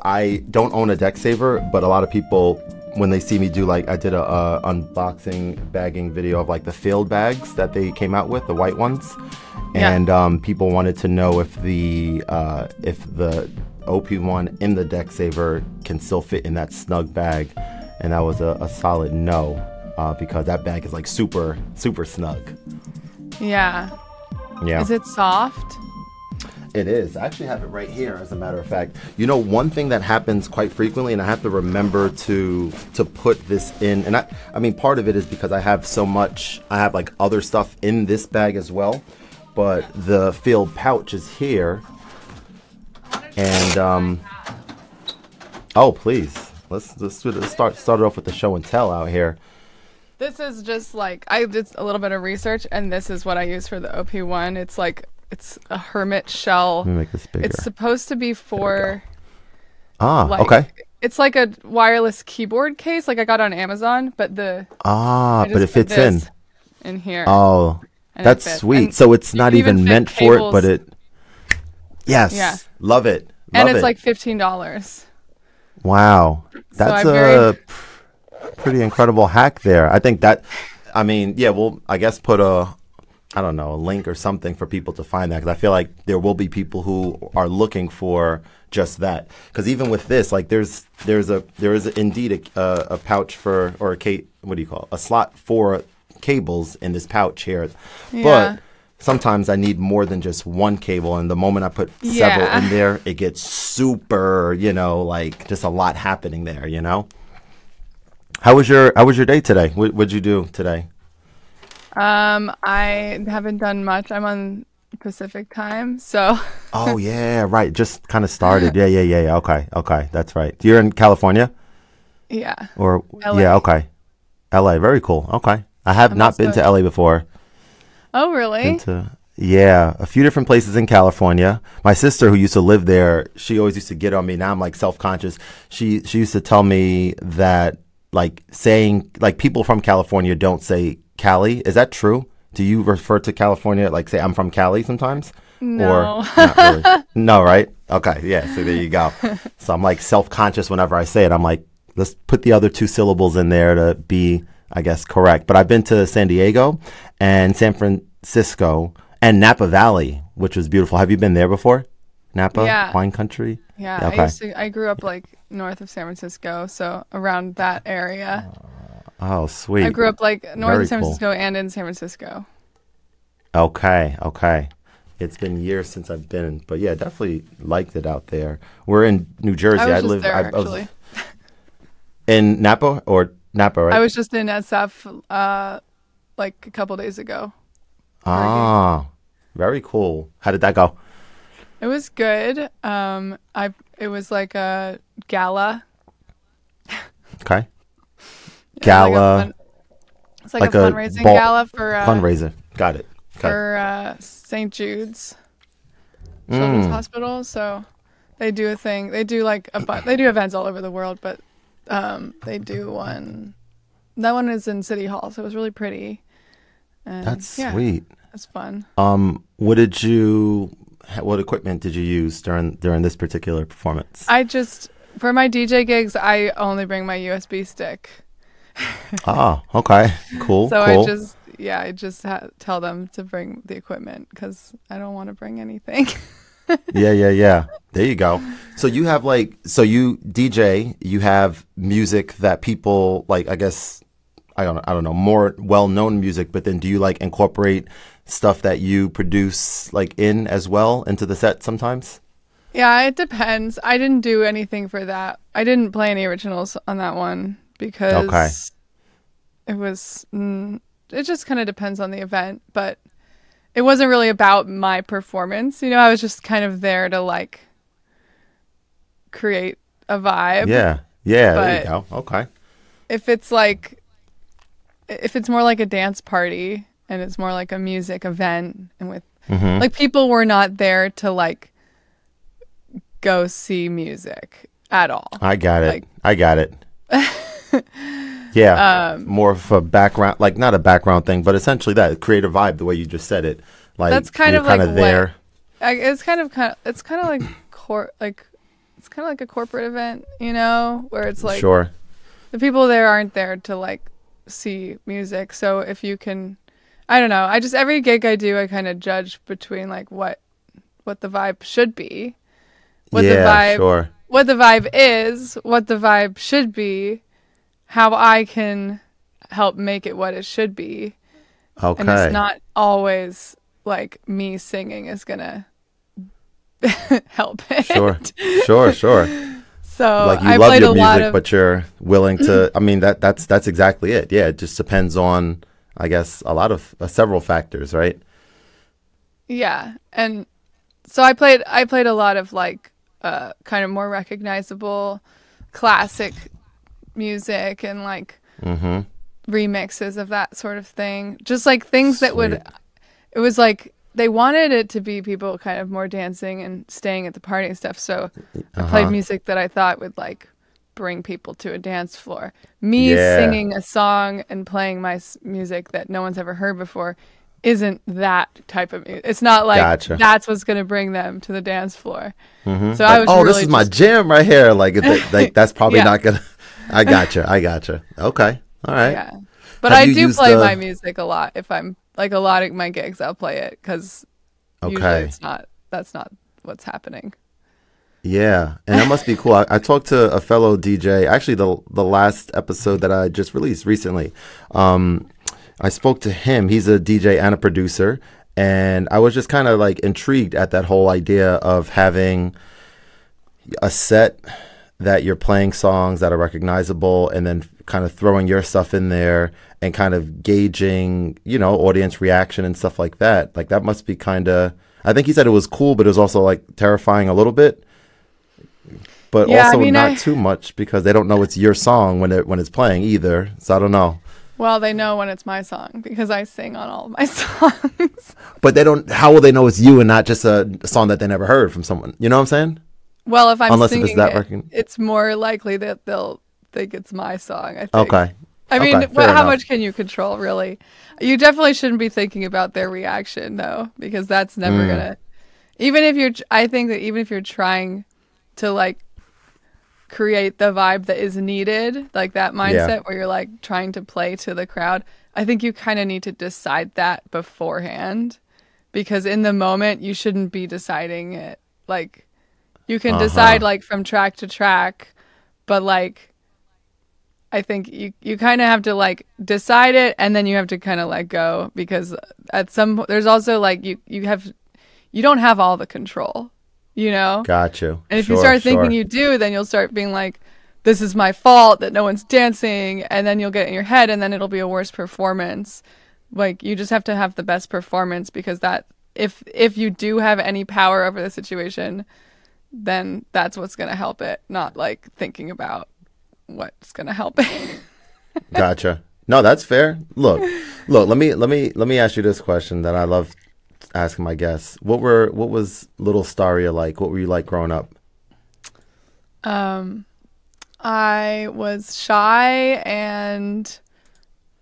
I don't own a deck saver, but a lot of people, when they see me do, like, I did a unboxing bagging video of like the field bags that they came out with, the white ones, and people wanted to know if the OP1 in the deck saver can still fit in that snug bag, and that was a solid no, because that bag is like super snug. Yeah. Is it soft? It is. I actually have it right here, as a matter of fact. You know, one thing that happens quite frequently, and I have to remember to put this in, and I mean, part of it is because I have so much, I have like other stuff in this bag as well, but the field pouch is here, and oh, please, let's start it off with the show and tell out here. This is just like, I did a little bit of research, and this is what I use for the OP1. It's like, it's a hermit shell. Let me make this bigger. It's supposed to be for... okay. It's like a wireless keyboard case, like I got on Amazon, but the... but it fits in here. Oh, that's sweet. So it's not even meant for it, but it... Yes. Yeah. Love it. And it's like $15. Wow. That's a pretty incredible hack there. I think that... I mean, yeah, we'll, I guess, put a link or something for people to find that, because I feel like there will be people who are looking for just that. Because even with this, like there is indeed a pouch for, or what do you call it? A slot for cables in this pouch here. Yeah. But sometimes I need more than just one cable, and the moment I put several in there, it gets super, like just a lot happening there, How was your day today? What'd you do today? I haven't done much. I'm on Pacific time, so. Oh yeah, right. Just kind of started. Yeah. Okay, that's right. You're in California? Yeah. Or LA. Yeah, okay. LA, very cool. Okay. I have not been to LA before. Oh, really? A few different places in California. My sister, who used to live there, she always used to get on me. Now I'm like self-conscious. She used to tell me that people from California don't say Cali. Is that true? Do you refer to California like say I'm from Cali sometimes? No. Or not really? No, right? Okay, yeah. So there you go. So I'm like self-conscious whenever I say it. I'm like, let's put the other two syllables in there to be, I guess, correct. But I've been to San Diego and San Francisco and Napa Valley, which was beautiful. Have you been there before? Napa, wine country? Yeah, okay. I grew up like north of San Francisco, so around that area. Oh, sweet. I grew up like north of San Francisco and in San Francisco. Okay. It's been years since I've been, but yeah, definitely liked it out there. We're in New Jersey. I was actually. In Napa, right? I was just in SF like a couple days ago. Very cool. How did that go? It was good. It was like a gala. Okay. Gala. It's like a fundraising gala for fundraiser. Got it. For St. Jude's Children's Hospital. So they do a thing. They do like they do events all over the world, but they do one. That one is in City Hall, so it was really pretty. And that's sweet. It's fun. What equipment did you use during this particular performance? For my DJ gigs, I only bring my USB stick. Oh, okay. Cool. So cool. I just tell them to bring the equipment because I don't want to bring anything. Yeah. There you go. So you have you DJ, you have music that people like, I guess, I don't know, more well-known music, but then do you like incorporate stuff that you produce like in as well into the set sometimes? Yeah, it depends. I didn't do anything for that. I didn't play any originals on that one because it just kind of depends on the event, but it wasn't really about my performance. I was just kind of there to like create a vibe. Yeah, there you go. Okay. If it's more like a dance party and it's more like a music event and with like people were not there to like go see music at all. I got it. Yeah, more of a background, like not a background thing, but essentially that creative vibe, the way you just said it. Like that's kind of there. It's kind of like it's kind of like a corporate event, you know, where it's like Sure. the people there aren't there to like see music. So if you can, I don't know. I just every gig I do, I kind of judge between like what the vibe should be, what the vibe, sure. what the vibe is, what the vibe should be, how I can help make it what it should be. Okay. And it's not always like me singing is gonna help it. Sure. So Like you I love played your a lot music, of, but you're willing to. I mean, that's exactly it. Yeah, it just depends on, I guess, a lot of several factors, right? yeah, and so I played a lot of like kind of more recognizable classic music and like remixes of that sort of thing. Just like things that would, it was like they wanted it to be people kind of more dancing and staying at the party and stuff. So I played music that I thought would like bring people to a dance floor. Me singing a song and playing my music that no one's ever heard before isn't that type of music. It's not like that's what's going to bring them to the dance floor. So like, I was really this is my jam right here. Like that's probably not going to. I gotcha. Okay. All right. Yeah. But I do play my music a lot. If I'm like a lot of my gigs, I'll play it because usually that's not what's happening. Yeah, and that must be cool. I talked to a fellow DJ, actually the last episode that I just released recently. I spoke to him. He's a DJ and a producer, and I was just kind of like intrigued at that whole idea of having a set that you're playing songs that are recognizable and then kind of throwing your stuff in there and kind of gauging, audience reaction and stuff like that. Like that must be kind of, I think he said it was cool, but it was also like terrifying a little bit. But also not too much because they don't know it's your song when it's playing either. So I don't know. Well, they know when it's my song because I sing on all of my songs. But they don't. How will they know it's you and not just a song that they never heard from someone? You know what I'm saying? Well, if I'm singing it's more likely that they'll think it's my song. I think. Okay. I mean, how much can you control, really? You definitely shouldn't be thinking about their reaction, though, because that's never gonna. I think that even if you're trying to like create the vibe that is needed, like that mindset where you're like trying to play to the crowd, I think you kind of need to decide that beforehand, because in the moment you shouldn't be deciding it. Like you can decide like from track to track, but like I think you kind of have to like decide it and then you have to kind of let go, because at some point there's also like you don't have all the control. Got you. And if you start thinking you do, then you'll start being like, this is my fault that no one's dancing. And then you'll get in your head and then it'll be a worse performance. Like you just have to have the best performance, because that if you do have any power over the situation, then that's what's going to help it. Not like thinking about what's going to help it. Gotcha. No, that's fair. Look, let me ask you this question that I love asking my guests. What was little Starya like? What were you like growing up? I was shy and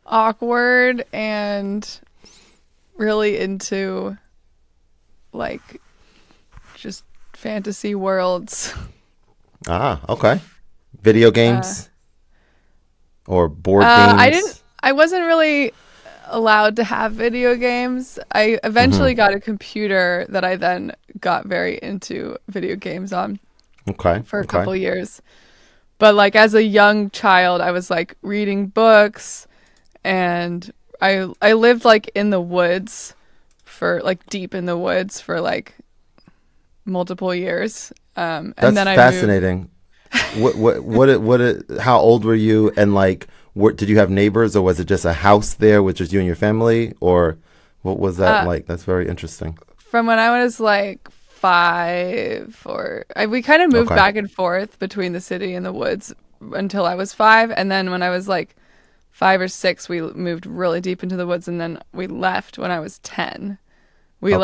awkward and really into like just fantasy worlds. Okay. Video games or board games? I wasn't really allowed to have video games. I eventually got a computer that I then got very into video games on. For a couple years. But like as a young child, I was like reading books, and I lived like in the woods for like deep in the woods for like multiple years. And that's then fascinating. How old were you, and like did you have neighbors, or was it just a house there with just you and your family, or what was that like? That's very interesting. From when I was like 5, we kind of moved back and forth between the city and the woods until I was 5, and then when I was like 5 or 6, we moved really deep into the woods, and then we left when I was 10. We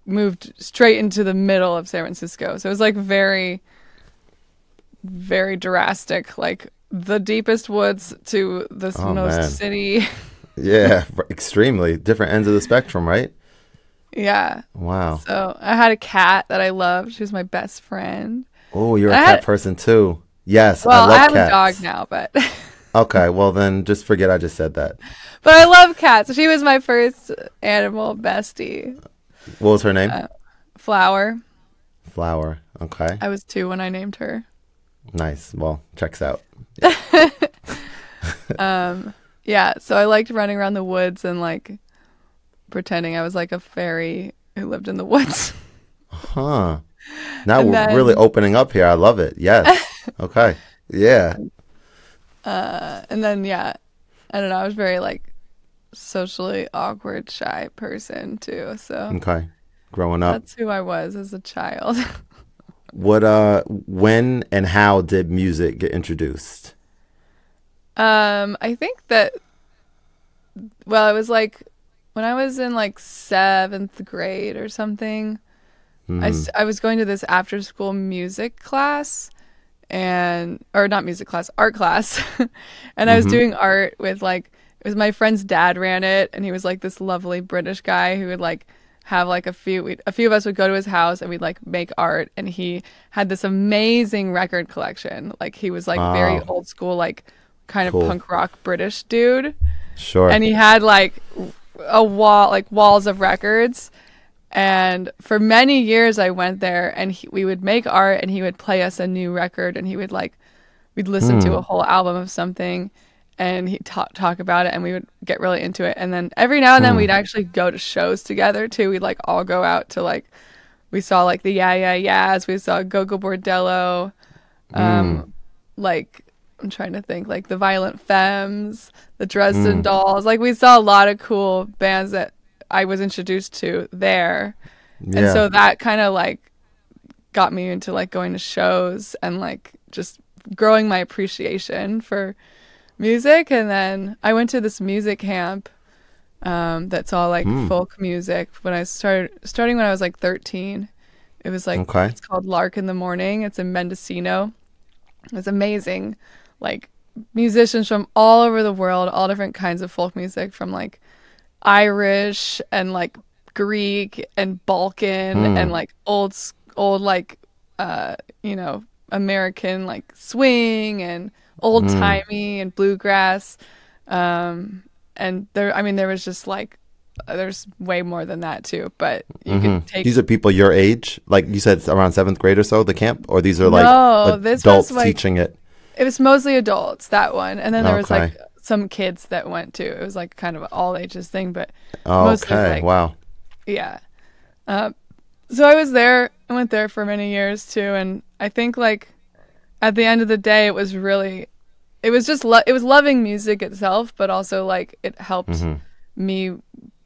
moved straight into the middle of San Francisco, so it was like very, very drastic, like the deepest woods to the most city. Yeah, extremely different ends of the spectrum, right? Yeah. Wow. So I had a cat that I loved. She was my best friend. Oh, you're a cat person too. Yes, well, I love I have cats. a dog now, but Okay, well then just forget I just said that. but I love cats. She was my first animal bestie. What was her name? Flower. Flower. Okay. I was 2 when I named her. Nice. Well, checks out. Yeah, so I liked running around the woods and like pretending I was like a fairy who lived in the woods. Huh. Now we're really opening up here. I love it. Yes. Okay. Yeah. And then yeah, I don't know, I was very like socially awkward, shy person too. So Okay. Growing up. that's who I was as a child. When and how did music get introduced? I think that, well, it was like when I was in like 7th grade or something. I was going to this after school music class or not music class, art class. And I was doing art with like, it was my friend's dad ran it. And he was like this lovely British guy who would like have like a few of us would go to his house and we'd like make art. And he had this amazing record collection. Like he was like very old school, like kind of punk rock British dude. Sure. And he had like walls of records. And for many years I went there and we would make art and he would play us a new record and he would like, we'd listen to a whole album of something and he'd talk about it and we would get really into it. And then every now and then we'd actually go to shows together too. We'd like all go out to like, we saw like the Yeah Yeah Yeahs, we saw Go-Go Bordello, like, I'm trying to think, like the Violent Femmes, the Dresden Dolls. Like we saw a lot of cool bands that I was introduced to there. Yeah. And so that kind of like got me into like going to shows and like just growing my appreciation for music. And then I went to this music camp that's all like folk music when I starting when I was like 13. It was like, it's called Lark in the Morning. It's in Mendocino. It was amazing. Like musicians from all over the world, all different kinds of folk music, from like Irish and like Greek and Balkan and like old like you know, American like swing and old timey and bluegrass. And there was just like there's way more than that too, but you could take. These are people your age, like you said, around 7th grade or so, the camp, or these are like adults teaching it. It was mostly adults, that one, and then there was like some kids that went too. It was like kind of an all ages thing, but mostly like, wow, yeah. So I was there. I went there for many years too, and I think like at the end of the day, it was just it was loving music itself, but also like it helped me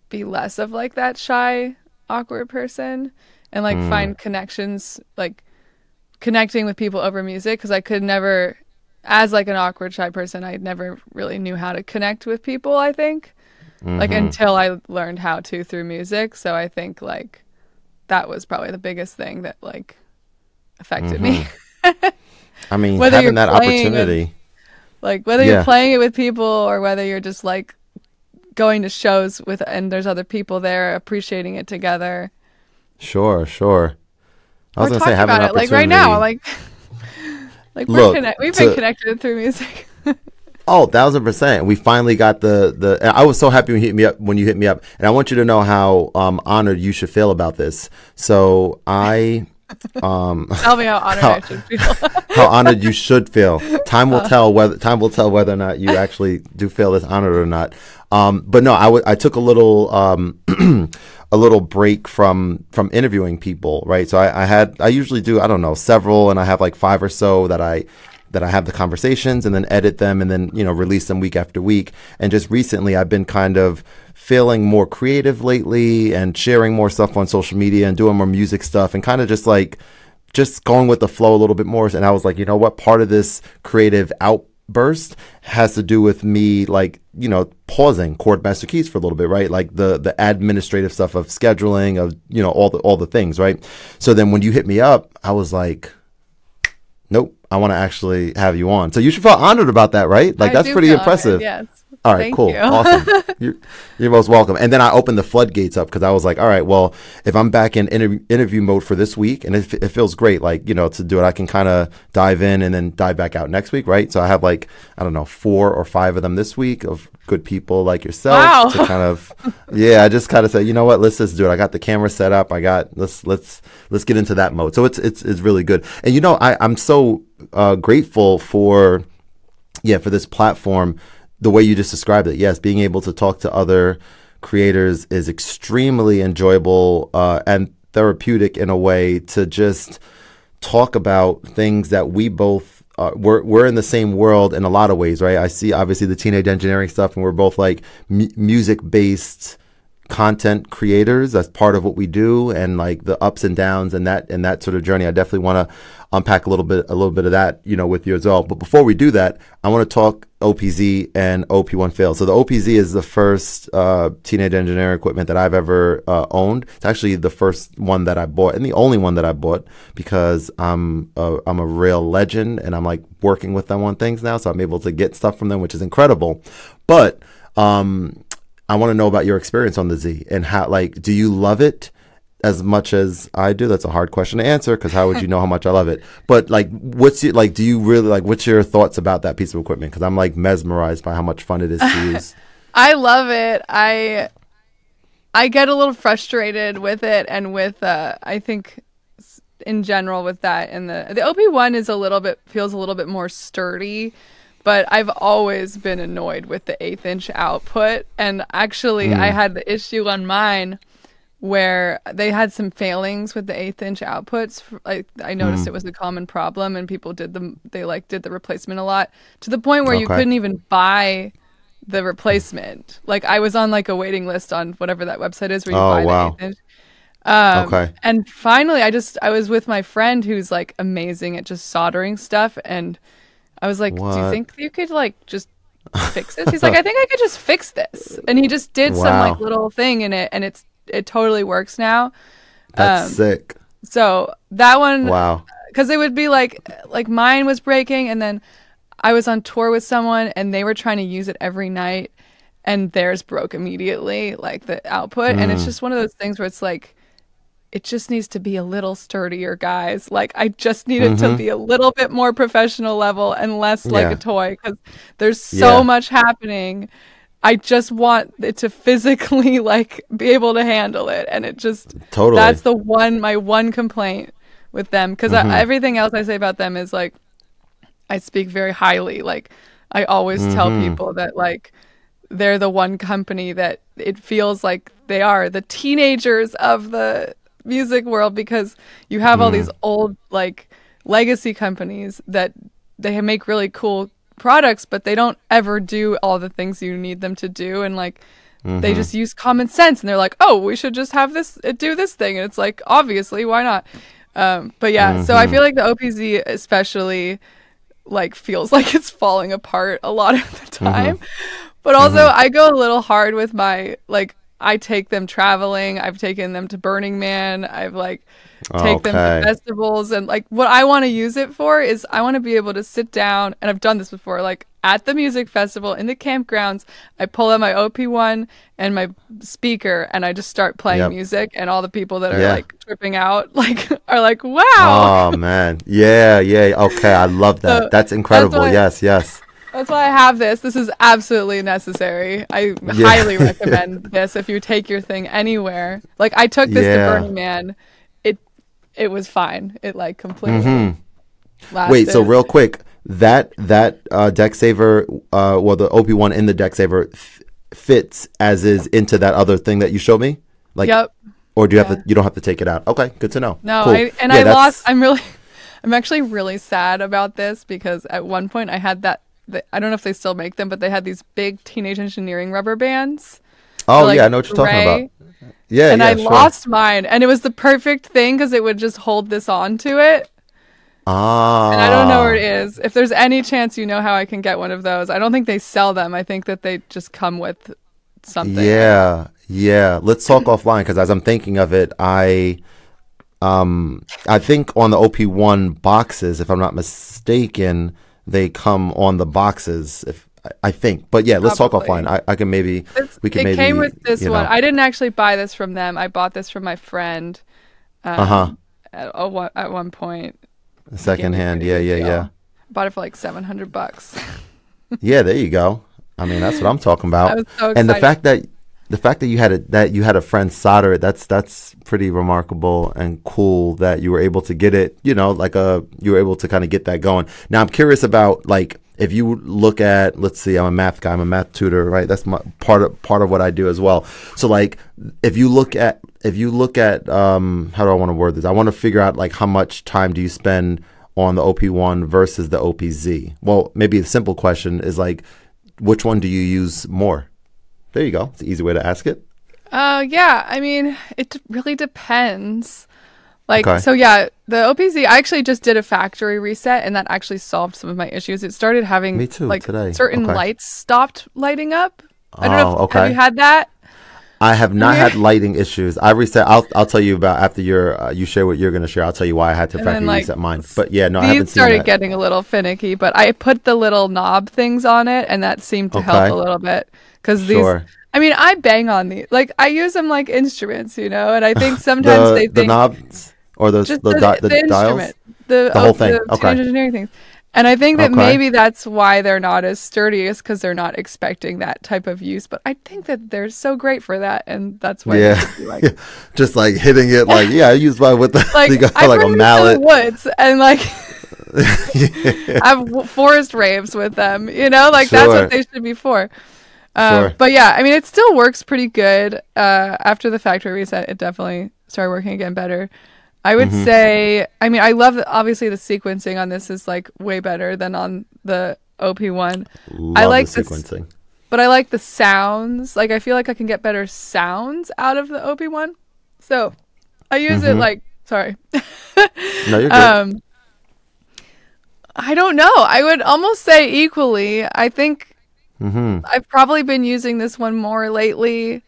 be less of like that shy, awkward person, and like find connections, like connecting with people over music, because I could never, as like an awkward shy person, I never really knew how to connect with people, I think, like until I learned how to through music. So I think like that was probably the biggest thing that like affected me. I mean, whether having that opportunity, like whether you're playing it with people or whether you're just like going to shows with and there's other people there appreciating it together. Sure. I was gonna say having an opportunity, like right now, like we've been connected through music. Oh, 1000%. We finally got the I was so happy when you hit me up, and I want you to know how honored you should feel about this. So I tell me how honored I should feel. How honored you should feel. Time will tell whether or not you actually do feel this honored or not. But no, I took a little a little break from interviewing people, right? So I usually do, I don't know, several, and I have like 5 or so that I have the conversations and then edit them and then, release them week after week. And just recently I've been kind of feeling more creative lately and sharing more stuff on social media and doing more music stuff and kind of just going with the flow a little bit more. And I was like, you know what, part of this creative outburst has to do with me, like, pausing chord master keys for a little bit, right? Like the administrative stuff of scheduling, of, all the things, right? So then when you hit me up, I was like, nope, I want to actually have you on. So you should feel honored about that, right? Like, that's pretty impressive. Honored, yes. All right, Thank cool. you. Awesome. You're most welcome. And then I opened the floodgates up because I was like, all right, well, if I'm back in interview mode for this week and it feels great, like, to do it, I can kind of dive in and then dive back out next week, right? So I have like, I don't know, 4 or 5 of them this week of good people like yourself. Wow. To kind of, I just kind of say, you know what, let's just do it. I got the camera set up. Let's get into that mode. So it's really good. And, I'm so grateful for this platform. The way you just described it, yes, being able to talk to other creators is extremely enjoyable and therapeutic in a way to just talk about things that we both we're in the same world in a lot of ways, right? I see obviously the teenage engineering stuff, and we're both like music-based content creators. That's part of what we do, and like the ups and downs and that sort of journey. I definitely want to unpack a little bit of that, with you as well. But before we do that, I want to talk OPZ and OP1 fail. So the OPZ is the first teenage engineering equipment that I've ever owned. It's actually the first one that I bought and the only one that I bought because I'm a real legend and I'm like working with them on things now. So I'm able to get stuff from them, which is incredible. But I want to know about your experience on the Z and how, like, do you love it as much as I do? That's a hard question to answer because how would you know how much I love it? But like, do you really like, what's your thoughts about that piece of equipment? Because I'm like mesmerized by how much fun it is to use. I love it. I get a little frustrated with it and with, I think in general with that. And the OP1 feels a little bit more sturdy. But I've always been annoyed with the 1/8" output. And actually, I had the issue on mine where they had some failings with the 1/8" outputs. I noticed it was a common problem, and people did the replacement a lot to the point where you couldn't even buy the replacement. Like I was on like a waiting list on whatever that website is where you buy the 1/8". And finally, I was with my friend who's like amazing at just soldering stuff, and I was like, "Do you think you could like just fix this?" He's like, "I think I could just fix this," and he just did some like little thing in it, and it totally works now. That's sick. So that one, wow, because it would be like mine was breaking, and then I was on tour with someone, and they were trying to use it every night, and theirs broke immediately, like the output, and it's just one of those things where it's like, it just needs to be a little sturdier, guys. Like, I just need it to be a little bit more professional level and less like a toy, because there's so much happening. I just want it to physically like be able to handle it, and it just that's my one complaint with them, because everything else I say about them is like I speak very highly. Like I always tell people that like they're the one company that it feels like they are the teenagers of the music world, because you have all these old like legacy companies that they make really cool products, but they don't ever do all the things you need them to do, and like they just use common sense, and they're like, oh, we should just have this do this thing, and it's like, obviously, why not? But yeah, so I feel like the OPZ especially like feels like it's falling apart a lot of the time. But also I go a little hard with my like, I take them traveling. I've taken them to Burning Man. I've like take them to festivals, and like what I want to use it for is I want to be able to sit down, and I've done this before, like at the music festival in the campgrounds, I pull out my OP1 and my speaker, and I just start playing music, and all the people that are like tripping out like are like, wow. Oh man. Yeah. Okay. I love that. So that's incredible. Yes. That's why I have this. This is absolutely necessary. I highly recommend this if you take your thing anywhere. Like I took this to Burning Man. It was fine. It like completely lasted. Wait, so real quick, that deck saver, well, the OP1 in the deck saver fits as is into that other thing that you showed me? Like, or do you have to? You don't have to take it out. Okay, good to know. No, cool. I lost. I'm actually really sad about this, because at one point I had that. I don't know if they still make them, but they had these big teenage engineering rubber bands. Oh, like, I know what you're talking about. Yeah, and I lost mine, and it was the perfect thing because it would just hold this onto it. And I don't know where it is. If there's any chance you know how I can get one of those. I don't think they sell them. I think that they just come with something. Yeah. Let's talk offline, because as I'm thinking of it, I think on the OP1 boxes, if I'm not mistaken, they come on the boxes. I think. But yeah, let's talk Probably. offline. I can maybe we can It maybe came with this you one. know. I didn't actually buy this from them. I bought this from my friend Uh-huh. at one point. He gave me a Secondhand. pretty Yeah, good yeah, deal. yeah. Bought it for like $700. Yeah, there you go. I mean, that's what I'm talking I about. was so And excited. the fact that you had a friend solder it, that's pretty remarkable and cool that you were able to get it, you know, like you were able to kind of get that going. Now I'm curious about like if you look at, let's see, I'm a math guy, I'm a math tutor, right? That's my part of what I do as well. So like if you look at how do I want to word this? I want to figure out like how much time do you spend on the OP1 versus the OPZ? Well, maybe a simple question is like, which one do you use more? There you go. It's an easy way to ask it. Yeah, I mean, it really depends. Like, Okay. so yeah, the OPZ, I actually just did a factory reset and that actually solved some of my issues. It started having Me too, like today. certain Okay. lights stopped lighting up. I don't know Oh, if, have okay. you had that? I have not had lighting issues. I reset. I'll tell you about after you share what you're going to share. I'll tell you why I had to And factory then like reset mine. But yeah, no, I haven't these seen started that. getting a little finicky, but I put the little knob things on it and that seemed to help Okay. a little bit because Sure. I mean, I bang on these. Like I use them like instruments, you know, and I think sometimes they The think knobs or just the the dials, instrument, the the whole thing. the Okay. change engineering things. And I think that Okay. maybe that's why they're not as sturdy, is because they're not expecting that type of use. But I think that they're so great for that, and that's why they Yeah. should be like, Just like hitting it. Like yeah, I use mine with the like you got I like a bring these to mallet. the woods and like Yeah. I have forest raves with them. You know, like that's Sure. what they should be for. Sure. But yeah, I mean, it still works pretty good. After the factory reset, it definitely started working again better. I would Mm-hmm. say, I mean, I love obviously the sequencing on this is like way better than on the OP1. I Love like the this, sequencing. but I like the sounds. Like, I feel like I can get better sounds out of the OP1. So I use it Mm-hmm. like, sorry. No, you're good. I don't know. I would almost say equally. I think Mm-hmm. I've probably been using this one more lately.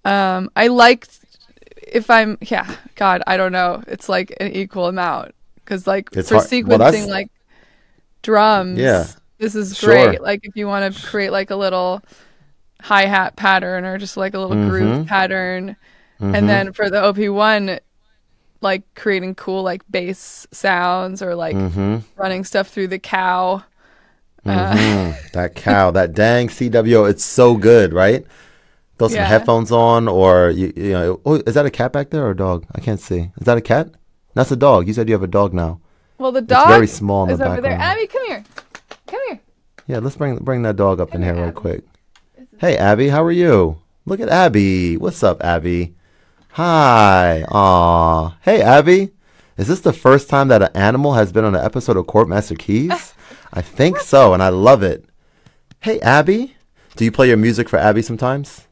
I like if I'm, yeah, God, I don't know. It's like an equal amount because like It's for hard. Well, sequencing that's like drums, yeah. this is Sure. great. Like if you want to create like a little hi-hat pattern or just like a little groove Mm-hmm. pattern. And Mm-hmm. then for the OP1, like creating cool like bass sounds or like Mm-hmm. running stuff through the cow. That cow, that dang CWO, it's so good, right? Throw some Yeah. headphones on, or you know, oh, is that a cat back there or a dog? I can't see. Is that a cat? That's a dog. You said you have a dog now. Well, the It's dog very small in is the over there. background. Abby, come here. Come here. Yeah, let's bring that dog up in here here, real Abby. quick. Hey, Abby, how are you? Look at Abby. What's up, Abby? Hi. Aw. Hey, Abby. Is this the first time that an animal has been on an episode of Court Master Keys? I think so, and I love it. Hey, Abby. Do you play your music for Abby sometimes?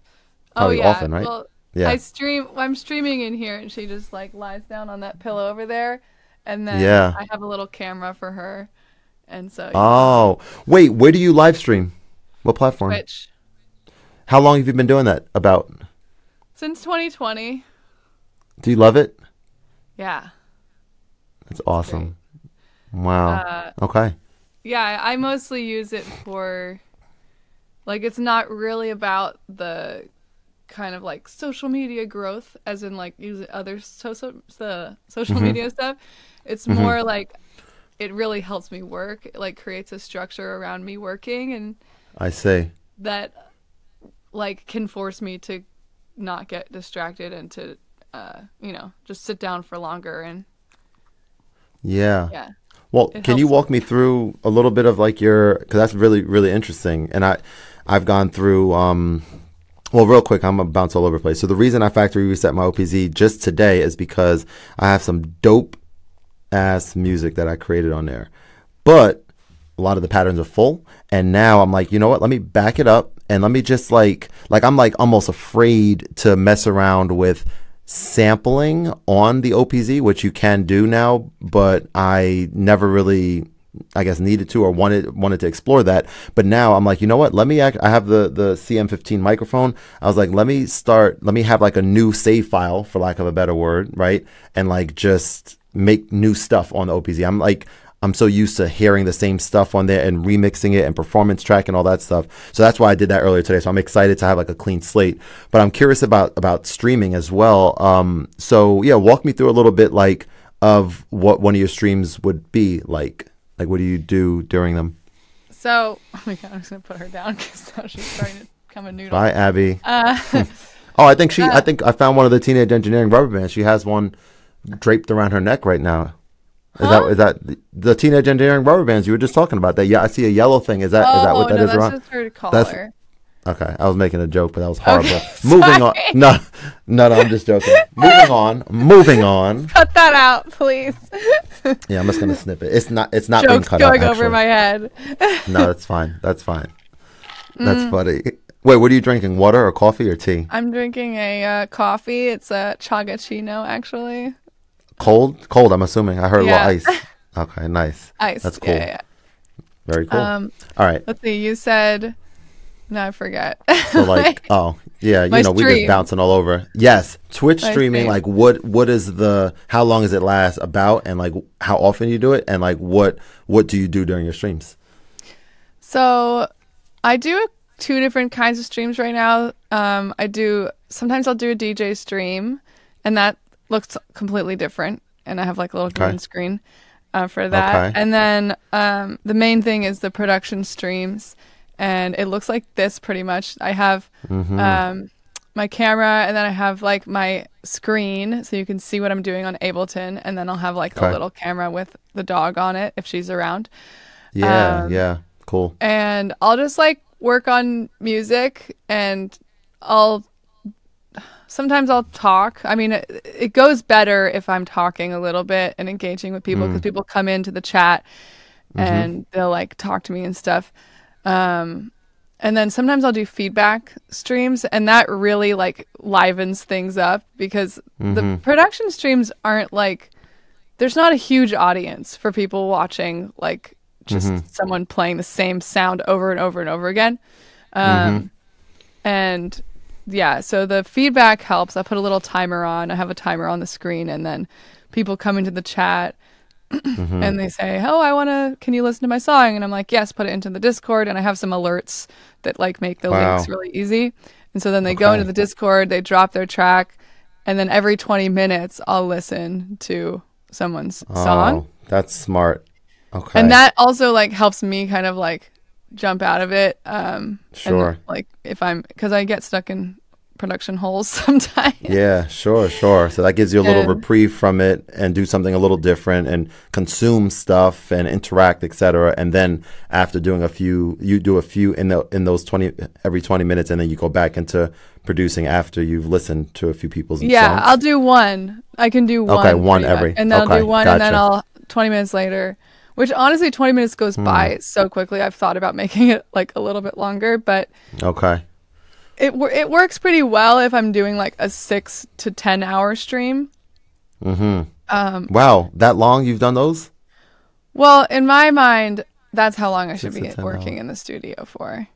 Probably often, right? Well, Yeah. I'm streaming in here, and she just like lies down on that pillow over there, and then Yeah. I have a little camera for her, and so Oh, wait, where do you live stream? What platform? Twitch How long have you been doing that? About? since 2020. Do you love it? Yeah. That's awesome. Wow. Okay. Yeah, I mostly use it for, like, it's not really about the kind of like social media growth, as in like using other the social media stuff. It's more like it really helps me work. It like creates a structure around me working, and I see. that like can force me to not get distracted and to, just sit down for longer and Yeah. yeah. Well, It can you helps. walk me through a little bit of like because that's really, really interesting. And I've gone through, well, real quick, I'm going to bounce all over the place. So the reason I factory reset my OPZ just today is because I have some dope ass music that I created on there. But a lot of the patterns are full. And now I'm like, you know what? Let me back it up and let me just like I'm like almost afraid to mess around with sampling on the OPZ, which you can do now, but I never really, I guess, needed to or wanted to explore that. But now I'm like, you know what? Let me I have the CM15 microphone. I was like, let me have like a new save file, for lack of a better word, right? And like just make new stuff on the OPZ. I'm so used to hearing the same stuff on there and remixing it and performance track and all that stuff. So that's why I did that earlier today. So I'm excited to have like a clean slate. But I'm curious about streaming as well. So yeah, walk me through a little bit like of what one of your streams would be like. Like, what do you do during them? So, oh my God, I'm just gonna put her down because now she's starting to become a noodle. Bye, Abby. Oh, I think I found one of the Teenage Engineering rubber bands. She has one draped around her neck right now. Is that the Teenage Engineering rubber bands you were just talking about? That, yeah, I see a yellow thing. Is that what that is that's around? just her collar. Okay, I was making a joke, but that was horrible. Okay, moving on. No, I'm just joking. Moving on. Cut that out, please. Yeah, I'm just gonna snip it. It's not being cut out. Jokes going over my head. No, that's fine. That's funny. Wait, what are you drinking? Water or coffee or tea? I'm drinking a coffee. It's a chagachino, actually. Cold, I'm assuming. I heard a little ice. Okay, nice. Ice. That's cool. Yeah. Very cool. All right. Let's see. You said. No, I forget. So like, oh yeah, we just bouncing all over. Yes, Twitch streaming. Like, what is how long does it last about, and like how often you do it, and like what do you do during your streams? So, I do 2 different kinds of streams right now. Sometimes I'll do a DJ stream, and that looks completely different, and I have like a little green screen for that. Okay. And then the main thing is the production streams. And it looks like this pretty much. I have my camera, and then I have like my screen so you can see what I'm doing on Ableton, and then I'll have like a little camera with the dog on it if she's around. Yeah, cool. And I'll just like work on music, and sometimes I'll talk. I mean, it goes better if I'm talking a little bit and engaging with people, because people come into the chat and they'll like talk to me and stuff. And then sometimes I'll do feedback streams, and that really like livens things up, because the production streams aren't like, there's not a huge audience for people watching like just someone playing the same sound over and over and over again. And yeah, so the feedback helps. I put a little timer on. I have a timer on the screen, and then people come into the chat and they say, can you listen to my song? And I'm like, yes, put it into the Discord. And I have some alerts that like make the links really easy. And so then they go into the Discord, they drop their track, and then every 20 minutes I'll listen to someone's song. That's smart. Okay. And that also like helps me kind of like jump out of it. Sure. And, like because I get stuck in production holes sometimes. Yeah, sure. So that gives you a little reprieve from it, and do something a little different and consume stuff and interact, etc. And then after doing you do a few in those every 20 minutes, and then you go back into producing after you've listened to a few people's songs. I'll do one. I can do one. Okay, one every. And then I'll do one, gotcha. And then 20 minutes later, which honestly 20 minutes goes by so quickly. I've thought about making it like a little bit longer, but It works pretty well if I'm doing like a 6 to 10 hour stream. Wow, that long you've done those? Well, in my mind, that's how long I should be working in the studio for.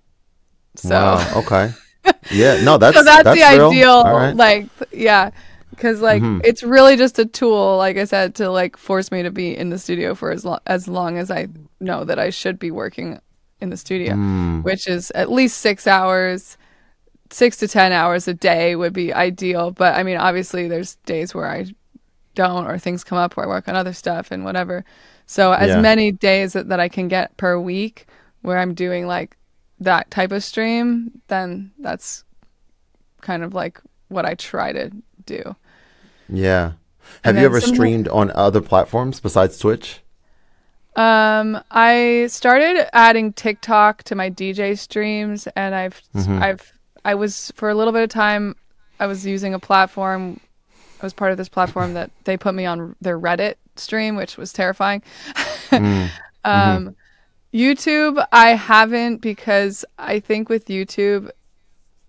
So okay. Yeah, no, that's so that's the real. Ideal. Right. Like, yeah, because like it's really just a tool, like I said, to like force me to be in the studio for as long as I know that I should be working in the studio, which is at least 6 hours. 6 to 10 hours a day would be ideal. But I mean, obviously there's days where I don't, or things come up where I work on other stuff and whatever. So as many days that I can get per week where I'm doing like that type of stream, then that's kind of like what I try to do. Yeah. Have you ever streamed on other platforms besides Twitch? I started adding TikTok to my DJ streams, and I was, for a little bit of time, I was using a platform. I was part of this platform that they put me on their Reddit stream, which was terrifying. YouTube, I haven't, because I think with YouTube,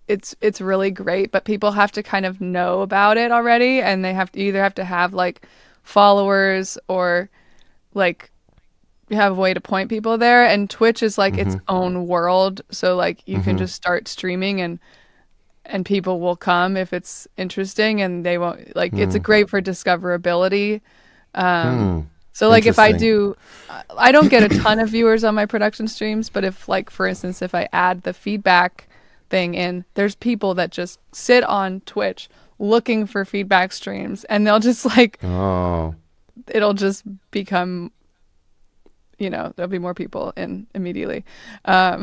it's really great, but people have to kind of know about it already, and they either have to have like followers, or like you have a way to point people there. And Twitch is like its own world, so like you can just start streaming and people will come if it's interesting, and they won't like it's great for discoverability. So So like if I do, I don't get a ton of viewers on my production streams, but if like, for instance, if I add the feedback thing in, there's people that just sit on Twitch looking for feedback streams, and they'll just like, it'll just become, you know, there'll be more people in immediately. I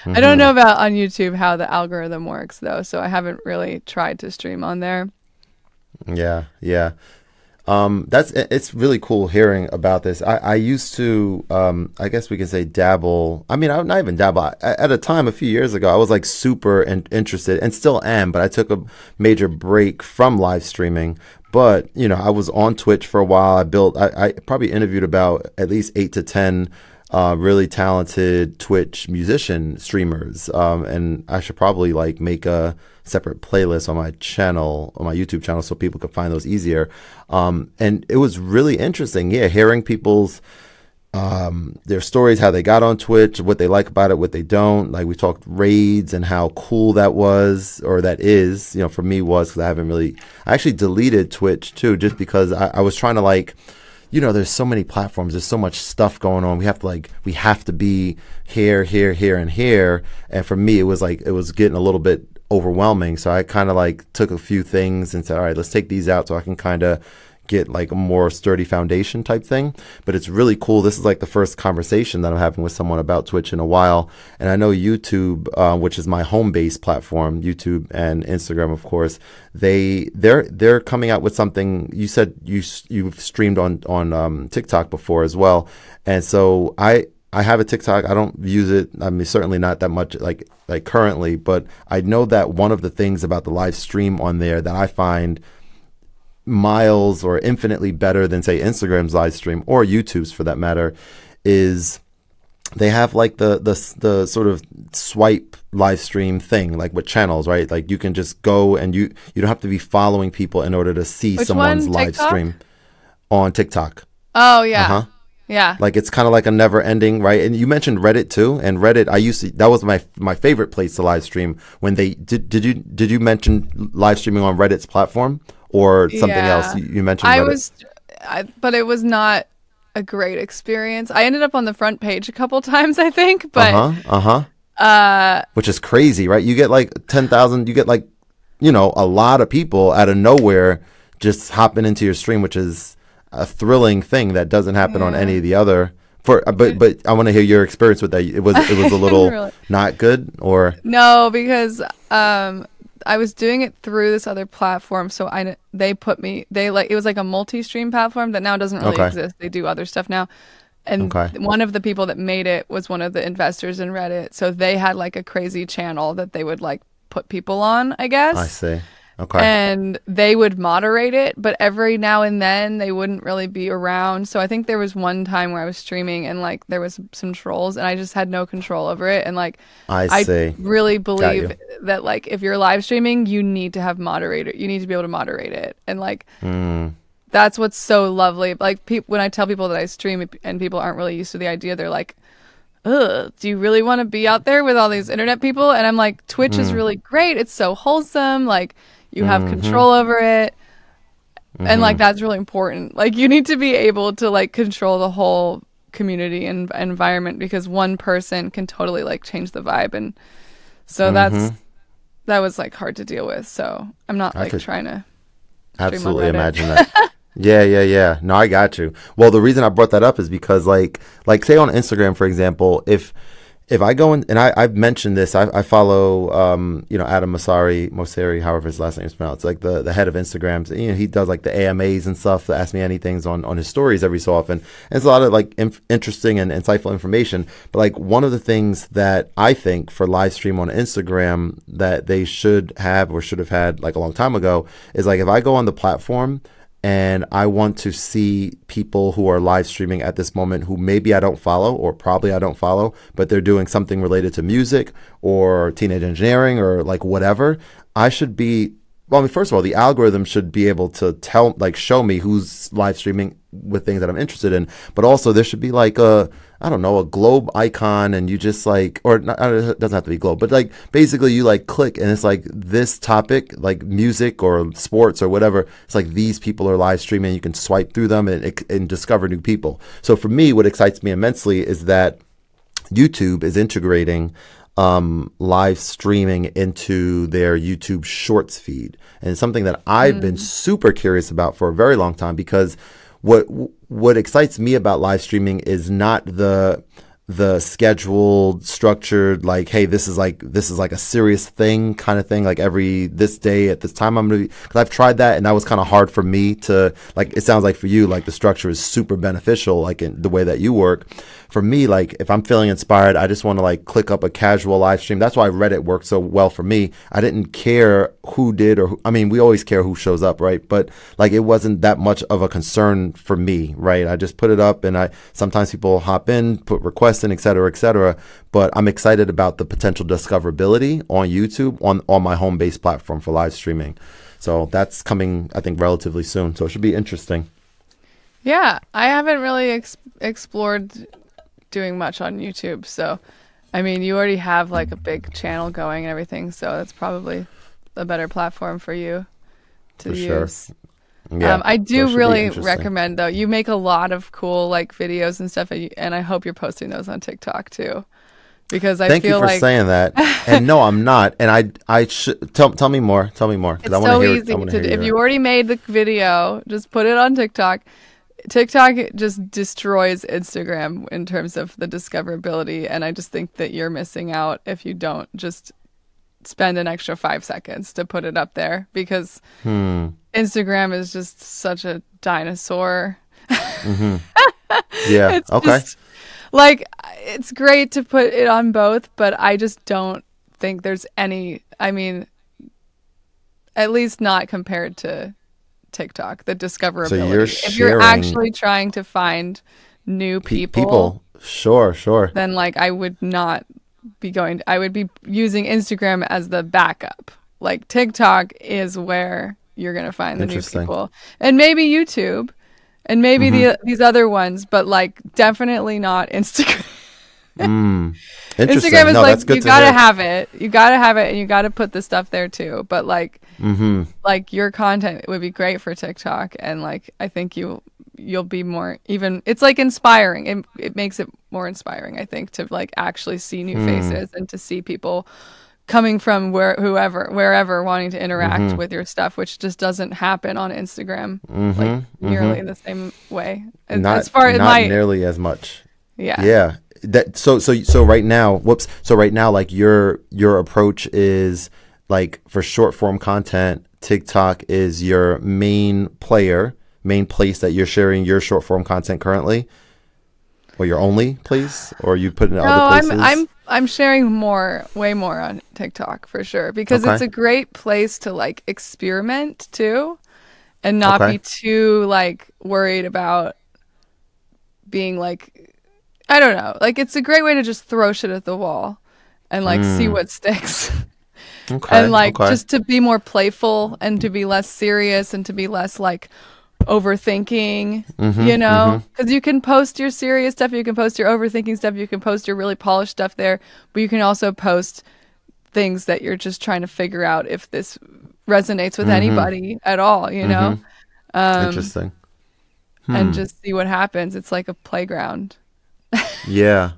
don't know about on YouTube how the algorithm works though, so I haven't really tried to stream on there. Yeah. It's really cool hearing about this. I used to, I guess we can say dabble. I mean, not even dabble. At a time, a few years ago, I was like super interested and still am, but I took a major break from live streaming. But, you know, I was on Twitch for a while. I probably interviewed about at least 8 to 10 really talented Twitch musician streamers. And I should probably like make a separate playlist on my channel, on my YouTube channel, so people could find those easier. And it was really interesting. Yeah. Hearing people's, their stories, how they got on Twitch, what they like about it, what they don't. Like we talked raids and how cool that was, or that is, you know, for me was, because I actually deleted Twitch too, just because I was trying to like, you know, there's so many platforms, there's so much stuff going on. We have to be here, and here. And for me, it was getting a little bit overwhelming. So I kind of like took a few things and said, all right, let's take these out so I can kind of get like a more sturdy foundation type thing. But it's really cool. This is like the first conversation that I'm having with someone about Twitch in a while. And I know YouTube, which is my home base platform, YouTube and Instagram, of course, they're coming out with something. You said you've streamed on TikTok before as well. And so I have a TikTok. I don't use it. I mean, certainly not that much like currently, but I know that one of the things about the live stream on there that I find miles or infinitely better than say Instagram's live stream, or YouTube's for that matter, is they have like the sort of swipe live stream thing, like with channels, right? Like you can just go and you don't have to be following people in order to see someone's live stream on TikTok. Oh yeah. Yeah. Like it's kind of like a never ending, right? And you mentioned Reddit too. And Reddit, that was my favorite place to live stream when they did you mention live streaming on Reddit's platform or something else? You mentioned Reddit. But it was not a great experience. I ended up on the front page a couple times, I think, but which is crazy, right? You get like 10,000, you get like, you know, a lot of people out of nowhere just hopping into your stream, which is a thrilling thing that doesn't happen on any of the other. But I want to hear your experience with that. It was a little really not good, or no, because I was doing it through this other platform, so it was like a multi-stream platform that now doesn't really exist. They do other stuff now, and one of the people that made it was one of the investors in Reddit, so they had like a crazy channel that they would like put people on, I guess. I see. Okay. And they would moderate it, but every now and then they wouldn't really be around. So I think there was one time where I was streaming and like there was some trolls and I just had no control over it. And like I really believe that like if you're live streaming, you need to have moderator. You need to be able to moderate it. And like that's what's so lovely. Like when I tell people that I stream and people aren't really used to the idea, they're like, ugh, do you really want to be out there with all these internet people? And I'm like, Twitch is really great. It's so wholesome. Like you have control over it. And like, that's really important. Like you need to be able to like control the whole community and environment, because one person can totally like change the vibe. And so that was like hard to deal with. So I'm not like trying to absolutely imagine that. Yeah. No, I got you. Well, the reason I brought that up is because like say on Instagram, for example, if I go in, and I've mentioned this, I follow, Adam Mosseri, however his last name is pronounced, like the head of Instagram. You know, he does like the AMAs and stuff, that Ask Me Anythings on his stories every so often. And it's a lot of like interesting and insightful information. But like one of the things that I think for live stream on Instagram that they should have or should have had like a long time ago is like if I go on the platform and I want to see people who are live streaming at this moment who maybe I don't follow, or probably I don't follow, but they're doing something related to music or teenage engineering or like whatever, I should be, well, I mean, first of all, the algorithm should be able to show me who's live streaming with things that I'm interested in, but also there should be like a I don't know, a globe icon, and you just like, or not, it doesn't have to be globe, but like basically you like click and it's like this topic, like music or sports or whatever. It's like these people are live streaming. You can swipe through them and discover new people. So for me, what excites me immensely is that YouTube is integrating live streaming into their YouTube Shorts feed, and it's something that I've been super curious about for a very long time, because what excites me about live streaming is not the scheduled, structured, like, hey, this is like a serious thing kind of thing, like this day at this time I'm gonna be, because I've tried that and that was kind of hard for me to, like, it sounds like for you, like the structure is super beneficial, like in the way that you work. For me, like if I'm feeling inspired, I just want to like click up a casual live stream. That's why Reddit worked so well for me. I didn't care who did or who, I mean, we always care who shows up, right? But like it wasn't that much of a concern for me, right? I just put it up, and sometimes people hop in, put requests in, et cetera, et cetera. But I'm excited about the potential discoverability on YouTube on my home base platform for live streaming. So that's coming, I think, relatively soon. So it should be interesting. Yeah, I haven't really explored doing much on YouTube. So, I mean, you already have like a big channel going and everything. So that's probably a better platform for you to use. Sure. Yeah, I do really recommend, though. You make a lot of cool like videos and stuff, and I hope you're posting those on TikTok too, because I Thank feel you for like saying that. And no, I'm not. And I should tell me more. Tell me more, because I want to hear. It's so easy to. If you already made the video, just put it on TikTok. TikTok just destroys Instagram in terms of the discoverability, and I just think that you're missing out if you don't just spend an extra 5 seconds to put it up there, because Instagram is just such a dinosaur. Yeah. It's just, like, it's great to put it on both, but I just don't think there's any, I mean, at least not compared to TikTok, the discoverability. So you're if you're actually trying to find new people, sure, then like I would not be going I would be using Instagram as the backup. Like TikTok is where you're going to find the new people, and maybe YouTube, and maybe these other ones, but like definitely not Instagram. Instagram is like, you gotta have it, and you gotta put the stuff there too. But like, like your content would be great for TikTok, and like I think you'll be more even. It's like inspiring. It makes it more inspiring, I think, to like actually see new faces and to see people coming from wherever wanting to interact with your stuff, which just doesn't happen on Instagram like nearly the same way. Not nearly as much. Yeah. So right now, like your approach is like for short form content, TikTok is your main place that you're sharing your short form content currently, or your only place, or you put it in other places? I'm sharing way more on TikTok for sure, because it's a great place to like experiment too, and not be too like worried about being like, I don't know. Like, it's a great way to just throw shit at the wall and like see what sticks. And like just to be more playful and to be less serious and to be less like overthinking, you know? Because you can post your serious stuff, you can post your overthinking stuff, you can post your really polished stuff there, but you can also post things that you're just trying to figure out if this resonates with anybody at all, you know? Interesting. And just see what happens. It's like a playground. Yeah,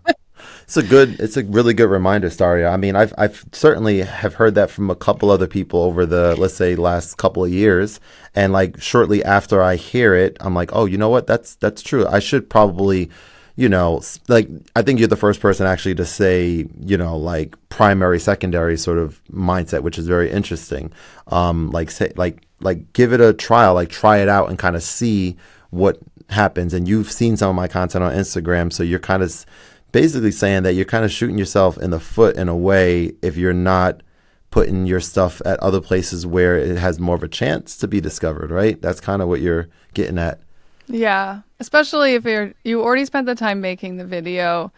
it's a really good reminder, Starya. I mean, I've certainly have heard that from a couple other people over the, let's say, last couple of years, and like shortly after I hear it, I'm like, oh, you know what? That's true. I should probably, you know, like, I think you're the first person actually to say, you know, like primary, secondary sort of mindset, which is very interesting. Like say, like give it a trial, like try it out and kind of see what happens. And you've seen some of my content on Instagram, so you're kind of basically saying that you're kind of shooting yourself in the foot in a way if you're not putting your stuff at other places where it has more of a chance to be discovered, right? That's kind of what you're getting at. Yeah, especially if you already spent the time making the video,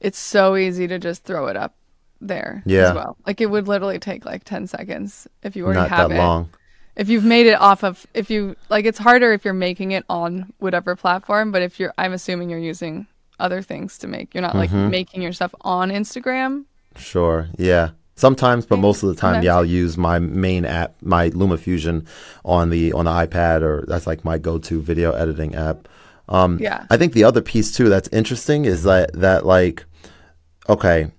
it's so easy to just throw it up there as well. Like, it would literally take like 10 seconds if you already have it. Not that long. If you've made it off of, if you, like, it's harder if you're making it on whatever platform, but if you're, I'm assuming you're using other things to make. You're not like making your stuff on Instagram. Sure. Yeah. Sometimes, but most of the time, yeah, I'll use my main app, my LumaFusion on the iPad, or that's like my go-to video editing app. Yeah. I think the other piece too that's interesting is that like, okay,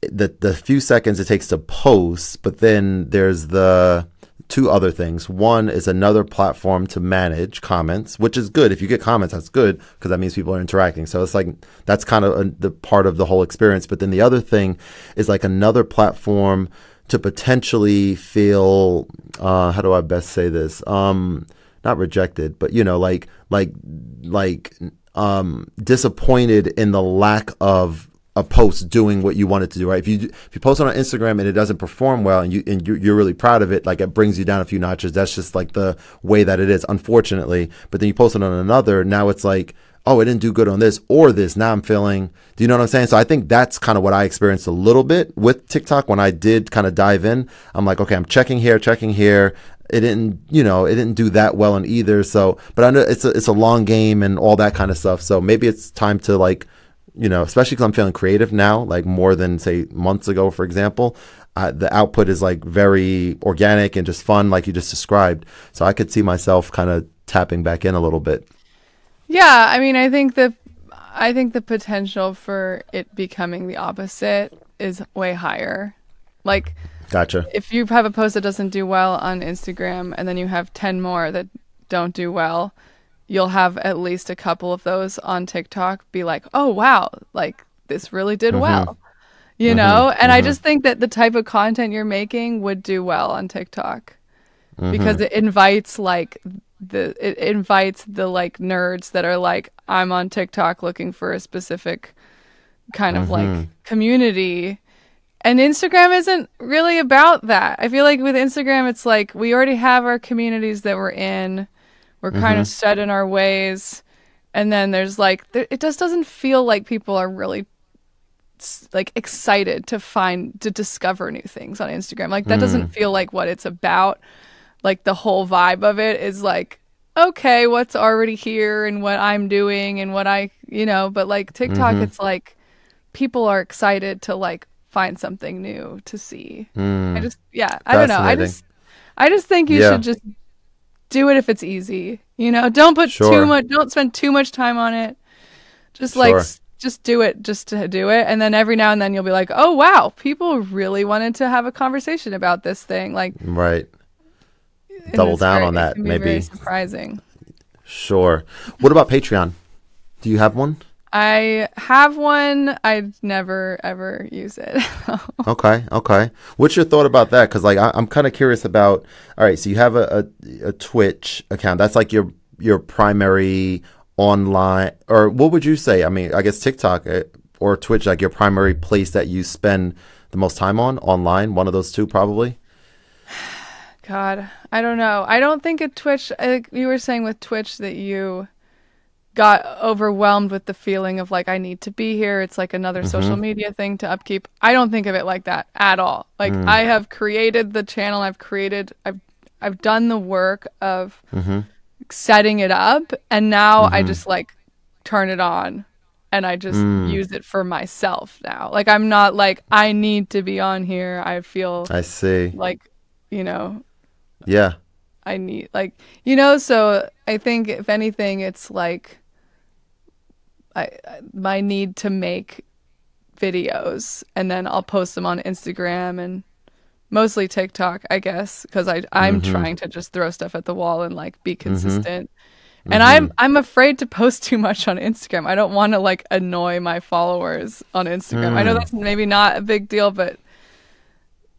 the few seconds it takes to post, but then there's the two other things. One is another platform to manage comments, which is good. If you get comments, that's good because that means people are interacting. So it's like that's kind of the part of the whole experience. But then the other thing is like another platform to potentially feel, how do I best say this? Not rejected, but disappointed in the lack of a post doing what you want it to do, right? If you post on Instagram and it doesn't perform well, and you're really proud of it, like it brings you down a few notches. That's just like the way that it is, unfortunately. But then you post it on another, now it's like, oh, it didn't do good on this or this. Now I'm feeling, do you know what I'm saying? So I think that's kind of what I experienced a little bit with TikTok when I did kind of dive in. I'm like, okay, I'm checking here. It didn't do that well in either. So, but I know it's a long game and all that kind of stuff. So maybe it's time to like, especially because I'm feeling creative now, like more than say months ago, for example, the output is like very organic and just fun, like you just described. So I could see myself kind of tapping back in a little bit. Yeah, I mean, I think the potential for it becoming the opposite is way higher. Like, gotcha. If you have a post that doesn't do well on Instagram and then you have 10 more that don't do well, you'll have at least a couple of those on TikTok be like, oh, wow, like this really did well, And I just think that the type of content you're making would do well on TikTok because it invites like the like nerds that are like, I'm on TikTok looking for a specific kind of like community. And Instagram isn't really about that. I feel like with Instagram, it's like we already have our communities that we're in. We're kind of set in our ways. And then there's like, it just doesn't feel like people are really like excited to discover new things on Instagram. Like that doesn't feel like what it's about. Like the whole vibe of it is like, okay, what's already here and what I'm doing and what but like TikTok, it's like people are excited to like find something new to see. I don't know. I just think you should just do it if it's easy. Don't put don't spend too much time on it. Just just do it just to do it. And then every now and then you'll be like, oh wow, people really wanted to have a conversation about this thing. Like, right. Double down on that. Maybe very surprising. Sure. What about Patreon? Do you have one? I have one. I never ever use it. Okay. What's your thought about that? Because like I'm kind of curious about. All right, so you have a Twitch account. That's like your primary online, or what would you say? I mean, I guess TikTok or Twitch, like your primary place that you spend the most time on online. One of those two, probably. God, I don't know. I don't think at Twitch. Like you were saying with Twitch that you got overwhelmed with the feeling of like, I need to be here. It's like another social media thing to upkeep. I don't think of it like that at all. Like I have created the channel. I've done the work of setting it up. And now I just like turn it on and I just use it for myself now. Like, I'm not like, I need to be on here. I see like, yeah, I need like, so I think if anything, it's like, my need to make videos and then I'll post them on Instagram and mostly TikTok, I guess, because I'm trying to just throw stuff at the wall and like be consistent. And I'm afraid to post too much on Instagram. I don't want to like annoy my followers on Instagram. I know that's maybe not a big deal, but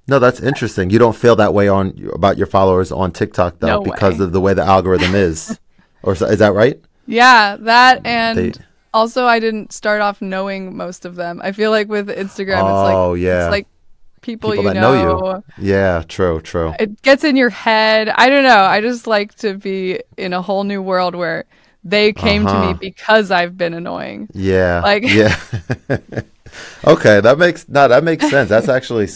no, that's interesting. You don't feel that way about your followers on TikTok though, because of the way the algorithm is, or is that right? Yeah, that and. Also, I didn't start off knowing most of them. I feel like with Instagram, it's like people you know you. Yeah, true. It gets in your head. I don't know. I just like to be in a whole new world where they came to me because I've been annoying. Yeah. Like yeah. Okay, that makes sense. That's actually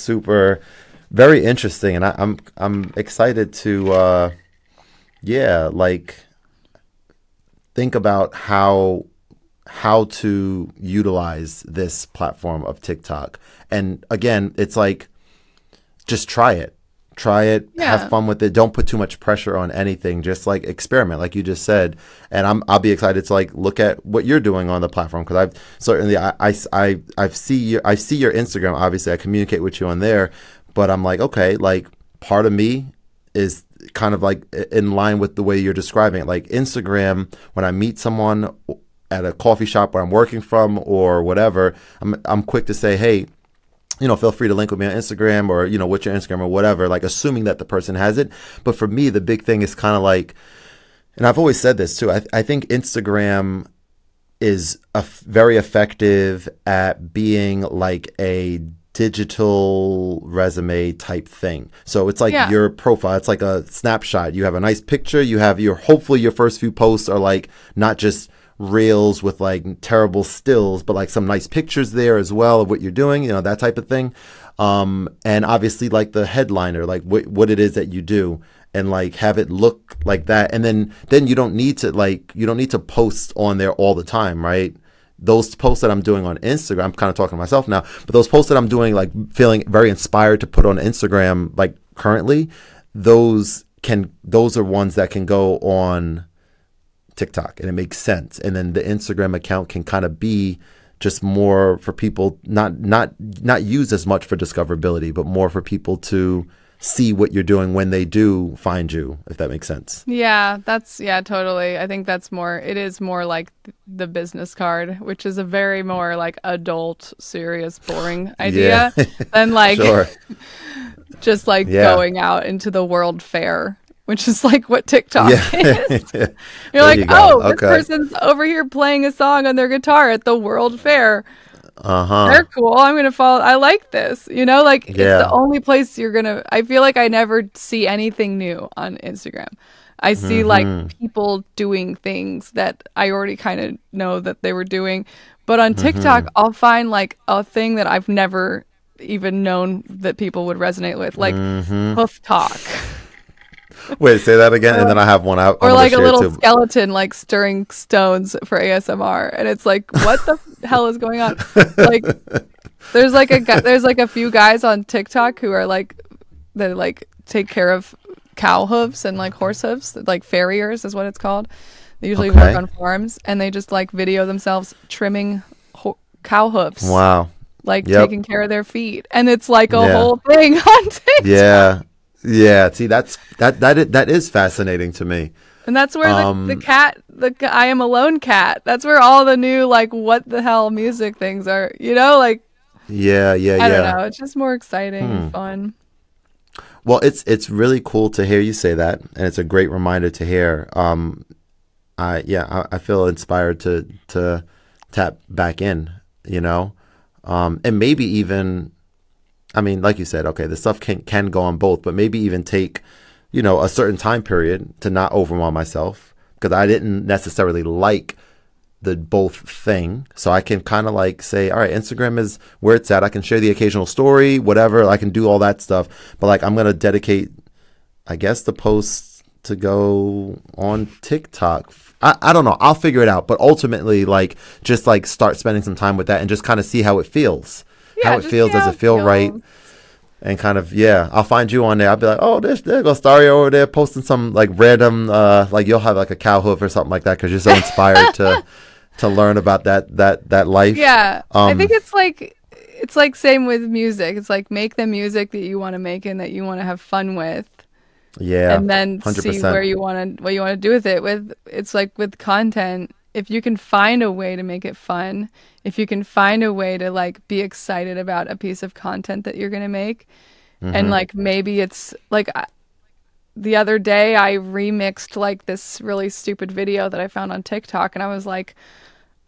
very interesting, and I'm excited to think about how how to utilize this platform of TikTok. And again, it's like, just try it. Have fun with it. Don't put too much pressure on anything. Just like experiment, like you just said. And I'll be excited to like look at what you're doing on the platform, because I've certainly I see your Instagram. Obviously, I communicate with you on there, but I'm like, okay, like part of me is kind of like in line with the way you're describing it. Like Instagram, when I meet someone at a coffee shop where I'm working from or whatever, I'm quick to say, hey, feel free to link with me on Instagram, or, what's your Instagram or whatever, like assuming that the person has it. But for me, the big thing is kind of like, and I've always said this too, I think Instagram is very effective at being like a digital resume type thing. So it's like your profile, it's like a snapshot. You have a nice picture, you have hopefully your first few posts are like not just reels with like terrible stills, but like some nice pictures there as well of what you're doing, that type of thing. And obviously like the headliner, like what it is that you do, and like have it look like that. And then you don't need to post on there all the time, right? Those posts that I'm doing on Instagram, I'm kind of talking to myself now, but those posts that I'm doing, like feeling very inspired to put on Instagram, like currently, those are ones that can go on TikTok, and it makes sense. And then the Instagram account can kind of be just more for people, not used as much for discoverability, but more for people to see what you're doing when they do find you, if that makes sense. Yeah, totally. I think it is more like the business card, which is a very more like adult, serious, boring idea than like just like going out into the world fair, which is like what TikTok is. You're like, this person's over here playing a song on their guitar at the World Fair. They're cool. I'm going to follow. I like this. It's the only place I feel like I never see anything new on Instagram. I see like people doing things that I already kind of know that they were doing. But on TikTok, I'll find like a thing that I've never even known that people would resonate with, like hoof talk. Wait, say that again, and then I have one out. Or like a little skeleton, like stirring stones for ASMR, and it's like, what the hell is going on? Like, there's like a few guys on TikTok who are like, they like take care of cow hooves and like horse hooves, like farriers is what it's called. They usually work on farms, and they just like video themselves trimming cow hooves. Wow. Like taking care of their feet, and it's like a whole thing on TikTok. Yeah, see, that is fascinating to me. And that's where the cat, I Am Alone cat, that's where all the new, like, what the hell music things are, like. I don't know. It's just more exciting and fun. Well, it's really cool to hear you say that, and it's a great reminder to hear. I feel inspired to tap back in, and maybe even, I mean, like you said, okay, the stuff can go on both, but maybe even take, a certain time period to not overwhelm myself, because I didn't necessarily like the both thing. So I can kind of like say, all right, Instagram is where it's at. I can share the occasional story, whatever. I can do all that stuff. But like, I'm going to dedicate, I guess, the posts to go on TikTok. I don't know. I'll figure it out. But ultimately, like, just like start spending some time with that and just kind of see how it feels. How it feels. Does it feel right? And kind of, I'll find you on there. I'll be like, oh, there goes Starya over there posting some like random, like you'll have like a cow hoof or something like that because you're so inspired to learn about that life. Yeah, I think it's like same with music. It's like make the music that you want to make and that you want to have fun with. Yeah, and then 100%. See what you want to do with it. It's like with content. If you can find a way to make it fun, if you can find a way to like be excited about a piece of content that you're going to make, and like maybe it's like the other day I remixed like this really stupid video that I found on TikTok, and I was like,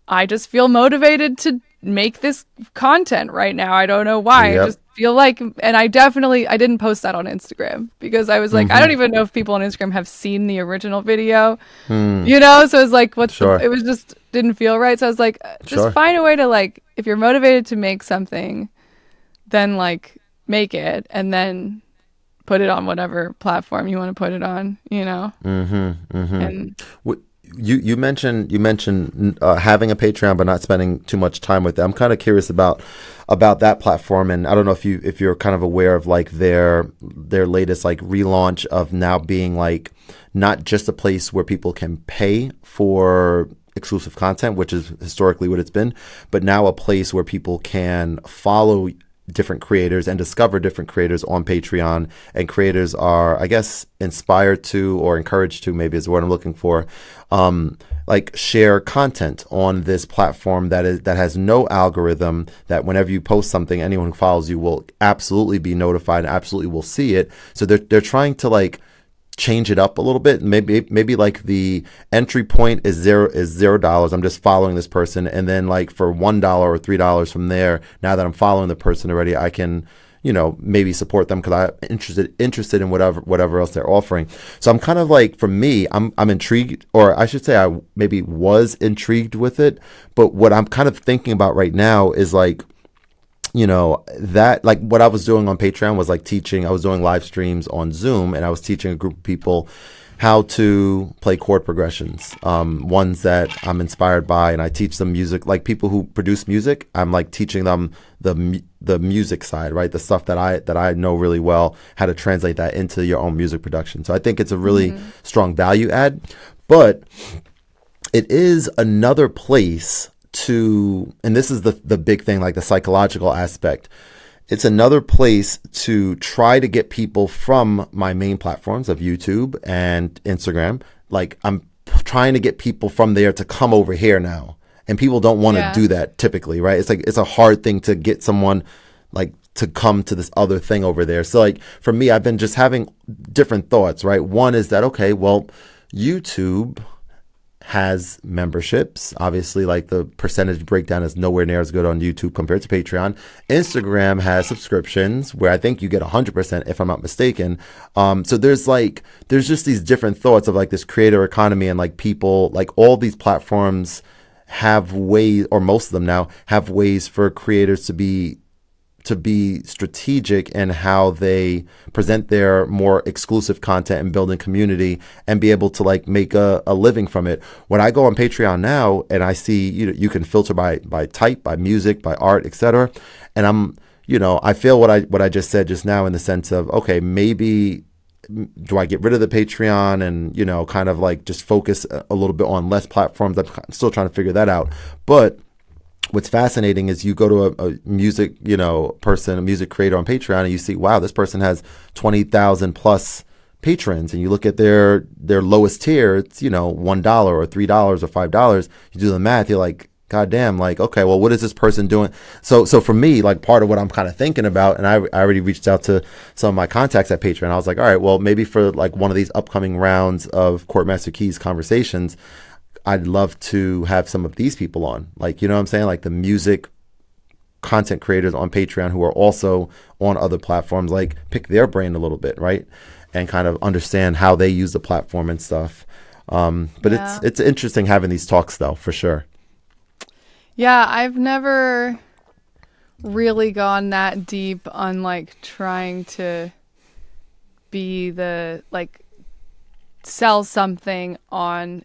I just feel motivated to make this content right now. I don't know why. Yep. I just feel like, and I didn't post that on Instagram because I was like, I don't even know if people on Instagram have seen the original video, so it's like, it was just didn't feel right. So I was like, just find a way to like, if you're motivated to make something, then like make it and then put it on whatever platform you want to put it on, And you mentioned having a Patreon but not spending too much time with it. I'm kind of curious about that platform, and I don't know if you're kind of aware of like their latest like relaunch of now being like not just a place where people can pay for exclusive content, which is historically what it's been, but now a place where people can follow different creators and discover different creators on Patreon, and creators are, I guess, inspired to or encouraged to, maybe is what I'm looking for, like share content on this platform that has no algorithm, that whenever you post something, anyone who follows you will absolutely be notified and absolutely will see it. So they're trying to like change it up a little bit. Maybe like the entry point is $0. I'm just following this person, and then like for $1 or $3 from there, now that I'm following the person already, I can, you know, maybe support them because I'm interested in whatever else they're offering. So I'm kind of like, for me, I'm intrigued, or I should say I maybe was intrigued with it. But what I'm kind of thinking about right now is like, you know, that like what I was doing on Patreon was like teaching. I was doing live streams on Zoom, and I was teaching a group of people how to play chord progressions, ones that I'm inspired by, and I teach them music. Like people who produce music, I'm like teaching them the music side, right? The stuff that I know really well, how to translate that into your own music production. So I think it's a really strong value add, but it is another place to, and this is the big thing, like the psychological aspect. It's another place to try to get people from my main platforms of YouTube and Instagram. Like I'm trying to get people from there to come over here now. And people don't want to do that typically, right? It's like, it's a hard thing to get someone like to come to this other thing over there. So like for me, I've been just having different thoughts, right? One is that, okay, well, YouTube has memberships. Obviously, like the percentage breakdown is nowhere near as good on YouTube compared to Patreon. Instagram has subscriptions where I think you get 100% if I'm not mistaken. So there's just these different thoughts of like this creator economy, and like people, like all these platforms have ways, or most of them now have ways for creators to be strategic in how they present their more exclusive content and building community and be able to like make a living from it. When I go on Patreon now and I see, you can filter by type, by music, by art, etc. And I'm, I feel what I just said just now in the sense of, okay, maybe do I get rid of the Patreon and, kind of like just focus a little bit on less platforms? I'm still trying to figure that out. But what's fascinating is you go to a music, person, a music creator on Patreon, and you see, wow, this person has 20,000 plus patrons, and you look at their lowest tier, it's, $1 or $3 or $5. You do the math, you're like, God damn, like, okay, well, what is this person doing? So for me, like part of what I'm kind of thinking about, and I already reached out to some of my contacts at Patreon. I was like, all right, well, maybe for like one of these upcoming rounds of Court Master Keys conversations, I'd love to have some of these people on, like, you know what I'm saying? Like the music content creators on Patreon who are also on other platforms, like pick their brain a little bit, right? And kind of understand how they use the platform and stuff. But it's interesting having these talks though, for sure. Yeah, I've never really gone that deep on like trying to be the like sell something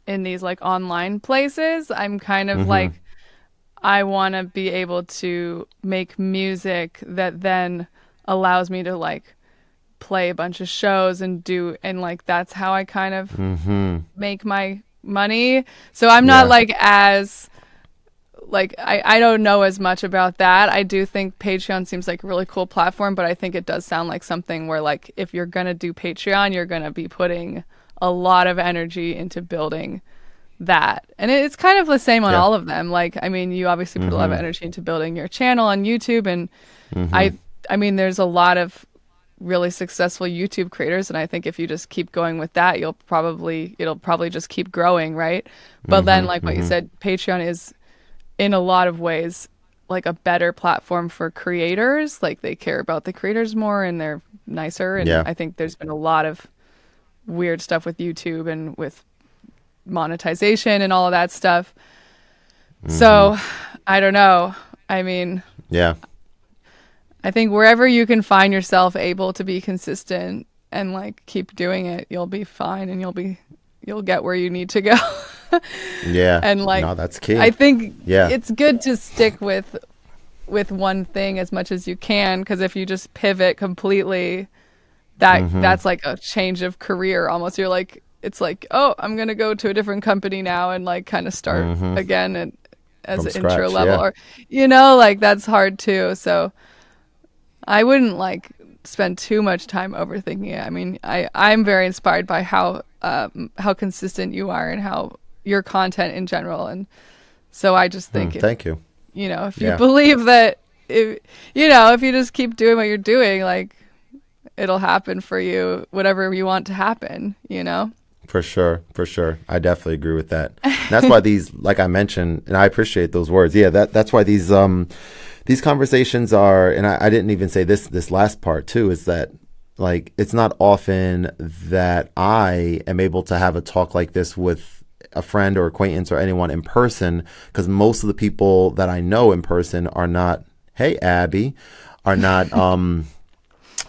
in these like online places. I'm kind of like, I want to be able to make music that then allows me to like play a bunch of shows and like that's how I kind of make my money. So I'm not like as like I don't know as much about that. I do think Patreon seems like a really cool platform, but I think it does sound like something where like if you're gonna do Patreon, you're gonna be putting a lot of energy into building that. And it's kind of the same on all of them. Like, I mean, you obviously put a lot of energy into building your channel on YouTube, and I mean, there's a lot of really successful YouTube creators, and I think if you just keep going with that, it'll probably just keep growing, right? But then like what you said, Patreon is in a lot of ways like a better platform for creators. Like they care about the creators more and they're nicer. And I think there's been a lot of weird stuff with YouTube and with monetization and all of that stuff. So I don't know. I mean, I think wherever you can find yourself able to be consistent and like keep doing it, you'll be fine and you'll get where you need to go. Yeah. And like, no, that's key. I think Yeah. it's good to stick with one thing as much as you can, because if you just pivot completely, that's like a change of career almost. You're like, it's like, oh, I'm gonna go to a different company now and like kind of start again and as an intro level, or like that's hard too. So I wouldn't like spend too much time overthinking it. I mean, I'm very inspired by how consistent you are and how your content in general, and so I just think thank you. If you believe that, if you just keep doing what you're doing, like it'll happen for you, whatever you want to happen, For sure. I definitely agree with that. And that's why these, like I mentioned, and I appreciate those words. Yeah, that's why these conversations are, and I didn't even say this last part too, is that like it's not often that I am able to have a talk like this with a friend or acquaintance or anyone in person, because most of the people that I know in person are not, hey Abby, are not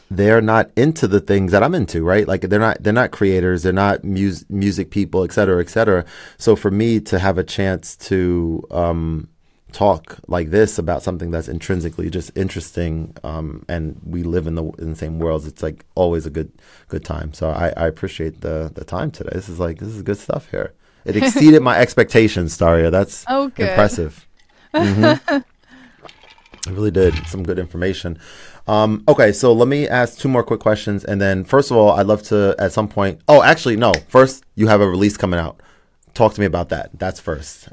they're not into the things that I'm into, right? Like they're not creators, they're not music people, et cetera, et cetera. So for me to have a chance to talk like this about something that's intrinsically just interesting, and we live in the same worlds, it's like always a good time. So I appreciate the time today. This is good stuff here. It exceeded my expectations, Starya. That's impressive. It really did. Some good information. Okay, so let me ask 2 more quick questions. And then, first of all, I'd love to, at some point... Oh, actually, no. First, you have a release coming out. Talk to me about that. That's first.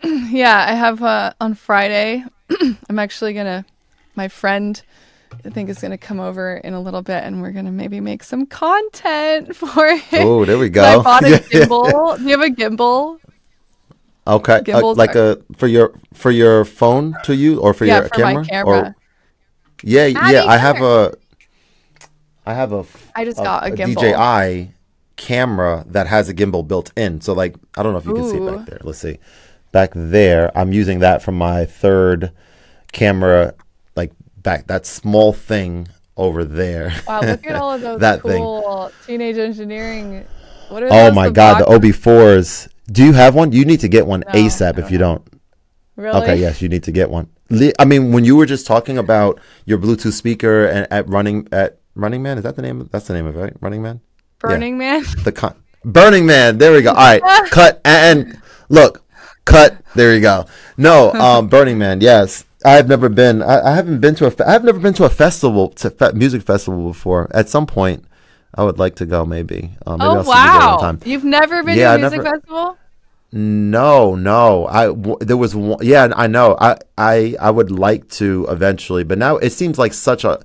Yeah, I have on Friday. I'm actually going to... My friend, I think, is going to come over in a little bit, and we're going to maybe make some content for it. Oh, there we go. I bought a gimbal. Do you have a gimbal? Okay, for your phone to you, or for your camera? My camera. Or, yeah. I have a. I just got a gimbal. DJI camera that has a gimbal built in. So like, I don't know if you can see it back there. Let's see, back there. I'm using that from my third camera, like back that small thing over there. Wow, look at all of those that cool teenage engineering. What are oh those, my God, the OB4s. Do you have one? You need to get one ASAP if you don't. Really? Okay, yes, you need to get one. I mean, when you were just talking about your Bluetooth speaker and at Running Man, is that the name? That's the name of it, right? Running Man? Burning Man? Burning Man. There we go. All right, cut and look, cut. There you go. No, Burning Man. Yes, I've never been. I haven't been to I've never been to a festival, music festival before. At some point, I would like to go. Maybe. Maybe I'll see you there one time. You've never been to a music festival? No. There was one. Yeah, I know. I would like to eventually, but now it seems like such a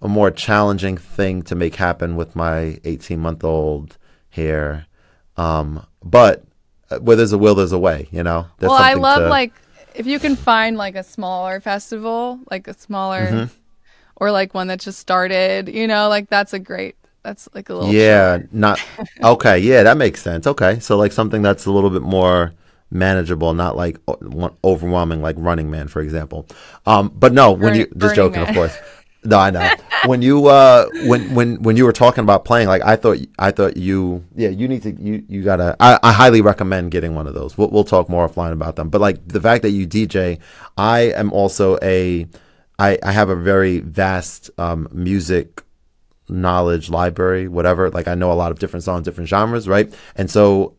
more challenging thing to make happen with my 18-month-old here. But where there's a will, there's a way. There's I love like if you can find like a smaller festival, like a smaller, or like one that just started. Like that's like a little okay, yeah, that makes sense. Okay, so like something that's a little bit more manageable, not like overwhelming, like Running Man, for example. But no, when you just joking, of course. No, I know. When you when you were talking about playing, like I thought you need to you gotta. I highly recommend getting one of those. We'll talk more offline about them. But like the fact that you DJ, I am also I have a very vast music knowledge library, whatever. Like I know a lot of different songs, different genres, right? And so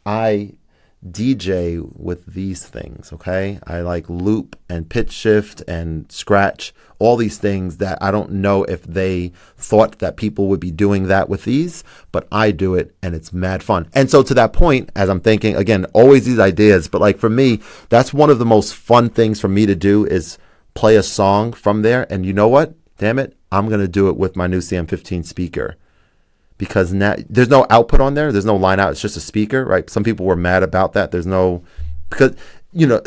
I DJ with these things, okay? I like loop and pitch shift and scratch, all these things that I don't know if they thought that people would be doing that with these, but I do it and it's mad fun. And so to that point, as I'm thinking, again, always these ideas, but like for me, that's one of the most fun things for me to do is play a song from there. And you know what? Damn it, I'm going to do it with my new CM15 speaker. Because now there's no output on there. There's no line out. It's just a speaker, right? Some people were mad about that. Because,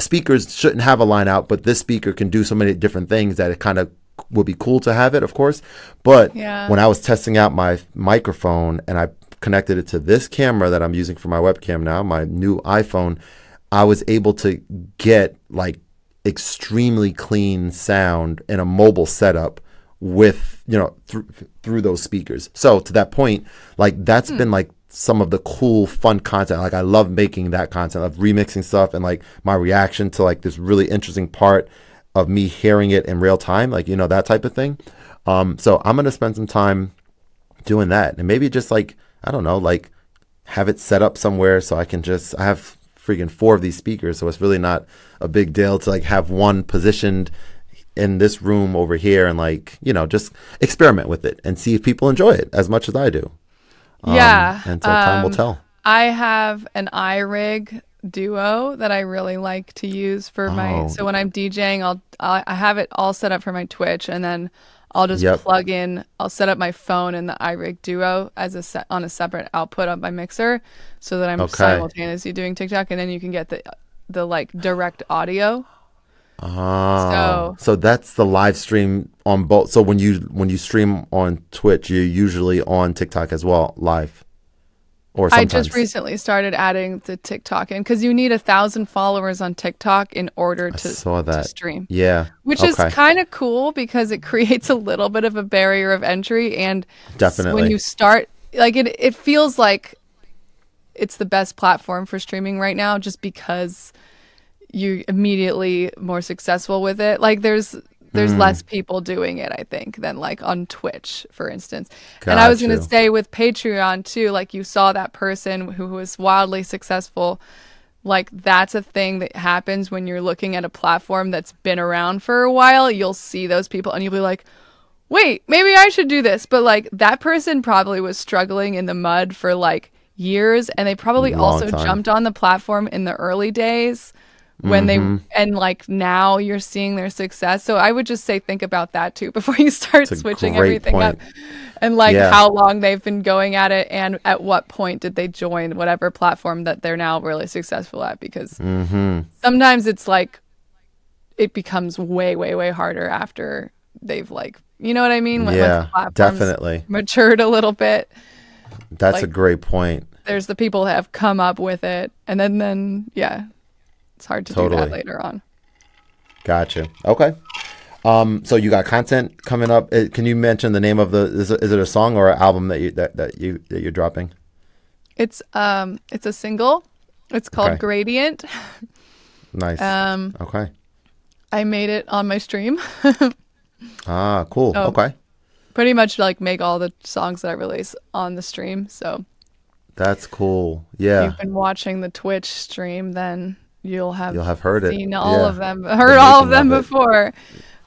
speakers shouldn't have a line out, but this speaker can do so many different things that it kind of would be cool to have it, of course. But when I was testing out my microphone and I connected it to this camera that I'm using for my webcam now, my new iPhone, I was able to get like extremely clean sound in a mobile setup with through those speakers. So to that point, like that's been like some of the cool, fun content. Like I love making that content, of remixing stuff, and like my reaction to like this really interesting part of me hearing it in real time, like, you know, that type of thing. So I'm going to spend some time doing that, and maybe just like, I don't know, like have it set up somewhere so I have freaking 4 of these speakers. So it's really not a big deal to like have one positioned in this room over here, and like, you know, just experiment with it and see if people enjoy it as much as I do. Yeah. And so time will tell. I have an iRig Duo that I really like to use for so when I'm DJing, I have it all set up for my Twitch, and then I'll just plug in, I'll set up my phone in the iRig Duo as on a separate output of my mixer, so that I'm simultaneously doing TikTok, and then you can get the like direct audio. So that's the live stream on both. So when you stream on Twitch, you're usually on TikTok as well, live. Or sometimes. I just recently started adding the TikTok in, because you need 1,000 followers on TikTok in order to stream. Yeah. Which is kind of cool, because it creates a little bit of a barrier of entry. And definitely when you start, like it feels like it's the best platform for streaming right now, just because you're immediately more successful with it. Like there's less people doing it, I think, than like on Twitch, for instance. And I was going to say with Patreon too, like you saw that person who was wildly successful. Like that's a thing that happens when you're looking at a platform that's been around for a while. You'll see those people and you'll be like, wait, maybe I should do this. But like that person probably was struggling in the mud for like years, and they probably also jumped on the platform in the early days when and like now you're seeing their success. So I would just say think about that too before you start switching everything up, and like how long they've been going at it, and at what point did they join whatever platform that they're now really successful at, because sometimes it's like it becomes way harder after they've like, you know what I mean, when the platform's definitely matured a little bit. That's a great point. There's the people that have come up with it, and then it's hard to do that later on. Gotcha. Okay. So you got content coming up. Can you mention the name of is it a song or an album that you're dropping? It's a single. It's called Gradient. Nice. Okay. I made it on my stream. Cool. So okay. Pretty much like make all the songs that I release on the stream. So that's cool. Yeah. If you've been watching the Twitch stream, then you'll have heard seen all of them, heard all of them before,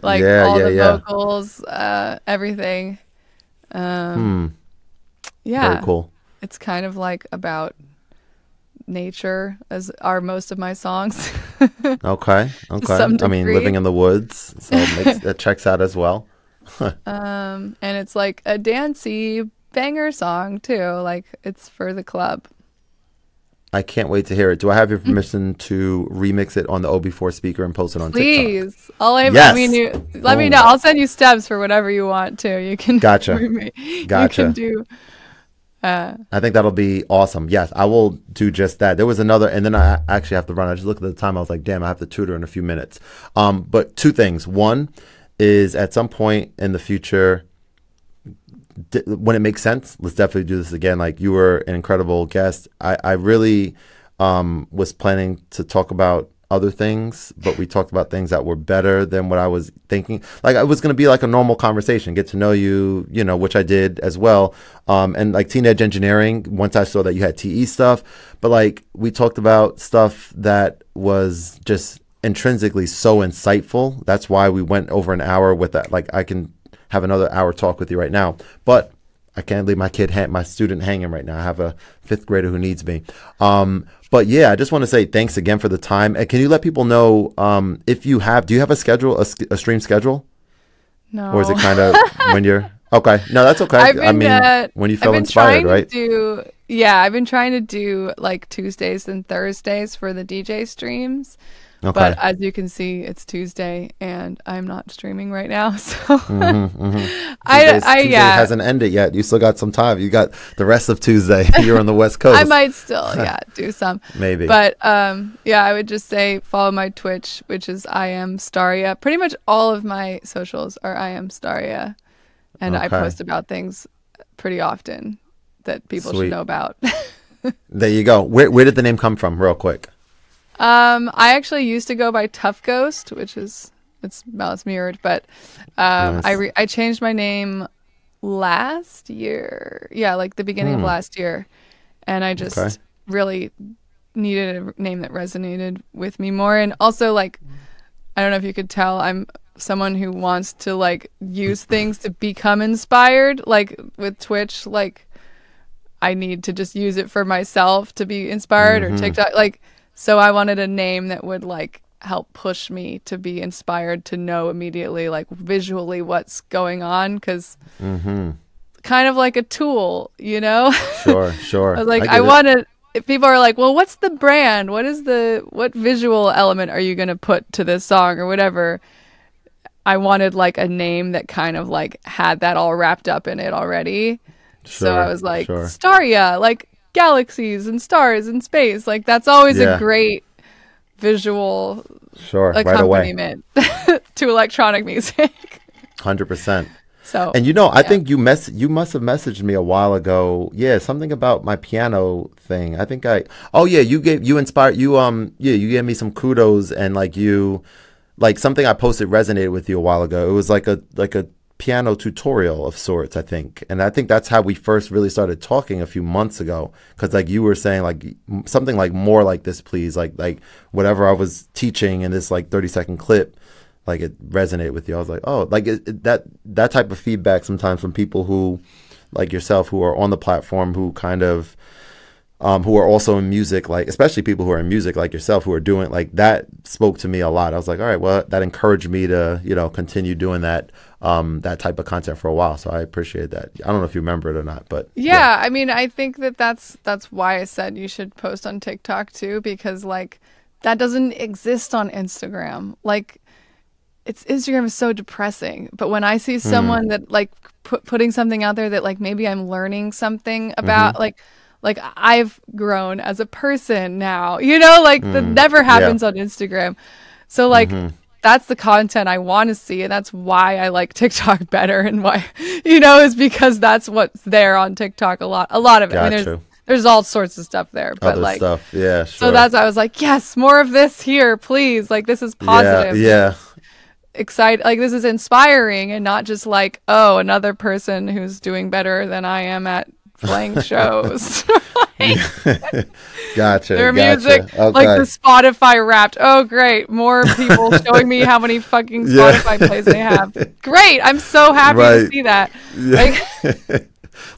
like all the vocals, everything. Very cool. It's kind of like about nature, as are most of my songs. Okay. I mean, living in the woods, so that checks out as well. And it's like a dancey banger song too, like it's for the club. I can't wait to hear it. Do I have your permission to remix it on the OB4 speaker and post it on TikTok? Please. Let me know. I'll send you steps for whatever you want to. You can Gotcha. You can do I think that'll be awesome. Yes, I will do just that. There was another, and then I actually have to run. I just looked at the time. I was like, damn, I have to tutor in a few minutes. But 2 things. One is at some point in the future, when it makes sense, let's definitely do this again. Like, you were an incredible guest. I really was planning to talk about other things, but we talked about things that were better than what I was thinking. Like, it was going to be like a normal conversation, get to know you, which I did as well. And like teenage engineering, once I saw that you had TE stuff, but like we talked about stuff that was just intrinsically so insightful. That's why we went over an hour with that. Like, I can have another hour talk with you right now, but I can't leave my student hanging right now. I have a 5th grader who needs me. But yeah, I just want to say thanks again for the time. And can you let people know if do you have a schedule, a stream schedule? No. Or is it kind of when you're okay? No, that's okay. When you feel inspired, right? I've been trying to do like Tuesdays and Thursdays for the DJ streams. Okay. But as you can see, it's Tuesday and I'm not streaming right now. So Tuesday hasn't ended yet. You still got some time. You got the rest of Tuesday. You're on the West Coast. I might still, do some. Maybe. But I would just say follow my Twitch, which is I am Starya. Pretty much all of my socials are I am Starya. And I post about things pretty often that people Sweet. should know about. There you go. Where did the name come from, real quick? I actually used to go by Tough Ghost, which is it's mirrored, but Nice. I changed my name last year. Yeah, like the beginning of last year, and I just Okay. really needed a name that resonated with me more. And also, like, I don't know if you could tell, I'm someone who wants to like use things to become inspired. Like with Twitch, like I need to just use it for myself to be inspired, or TikTok. Like, so I wanted a name that would like help push me to be inspired, to know immediately, like visually what's going on, because kind of like a tool, you know? Sure. I was like, get I it. wanted, if people are like, well, what's the brand? What visual element are you going to put to this song or whatever? I wanted like a name that kind of like had that all wrapped up in it already. So I was like, sure. Starya, like galaxies and stars and space. Like that's always Yeah. a great visual Sure, right away. accompaniment to electronic music. 100%. So, And you know, I think you must have messaged me a while ago. Yeah, something about my piano thing. I think you gave me some kudos, and like something I posted resonated with you a while ago. It was like a piano tutorial of sorts, I think. And I think that's how we first really started talking a few months ago, because like you were saying like something like more like this, please, like whatever I was teaching in this like 30-second clip, like it resonated with you. I was like, oh, like that type of feedback sometimes from people who like yourself, who are on the platform, who kind of who are also in music, like especially people who are in music like yourself, who are doing like that, spoke to me a lot. I was like, all right, well, that encouraged me to, continue doing that type of content for a while. So I appreciate that. I don't know if you remember it or not, but yeah, I mean, I think that's why I said you should post on TikTok too, because like that doesn't exist on Instagram. Like Instagram is so depressing, but when I see someone that like putting something out there that like maybe I'm learning something about, like I've grown as a person now, like that never happens on Instagram. So like that's the content I want to see, and that's why I like TikTok better, and why is because that's what's there on TikTok a lot of it. I mean, there's all sorts of stuff there, but other like stuff, yeah, sure. So I was like, yes, more of this here, please. Like this is positive. Yeah. Excited, like this is inspiring, and not just like, oh, another person who's doing better than I am at playing shows. Gotcha. Their music, Okay. like the Spotify Wrapped. Oh, great! More people showing me how many fucking Spotify plays they have. Great! I'm so happy to see that. Yeah.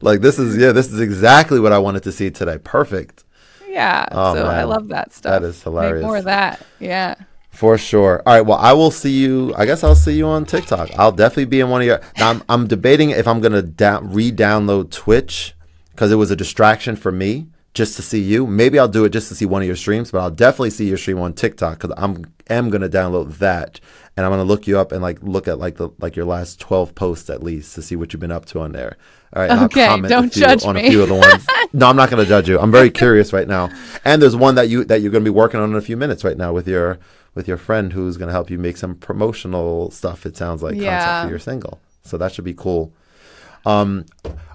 Like this is exactly what I wanted to see today. Perfect. Yeah. Oh, so man. I love that stuff. That is hilarious. Make more of that. Yeah. For sure. All right. Well, I will see you. I guess I'll see you on TikTok. I'll definitely be in one of your. Now, I'm debating if I'm gonna re-download Twitch, because it was a distraction for me just to see you. Maybe I'll do it just to see one of your streams, but I'll definitely see your stream on TikTok, because am gonna download that, and I'm gonna look you up and like look at like your last 12 posts at least to see what you've been up to on there. All right. And Okay. I'll comment Don't judge on me. a few of the ones. No, I'm not gonna judge you. I'm very curious right now. And there's one that you're gonna be working on in a few minutes right now with your friend, who's going to help you make some promotional stuff, it sounds like, concept for your single. So that should be cool. All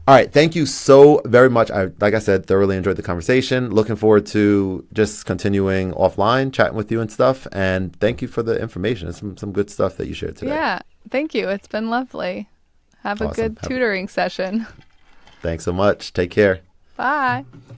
right. Thank you so very much. Like I said, thoroughly enjoyed the conversation. Looking forward to just continuing offline, chatting with you and stuff. And thank you for the information. Some good stuff that you shared today. Yeah. Thank you. It's been lovely. Have a Awesome. good tutoring session. Thanks so much. Take care. Bye.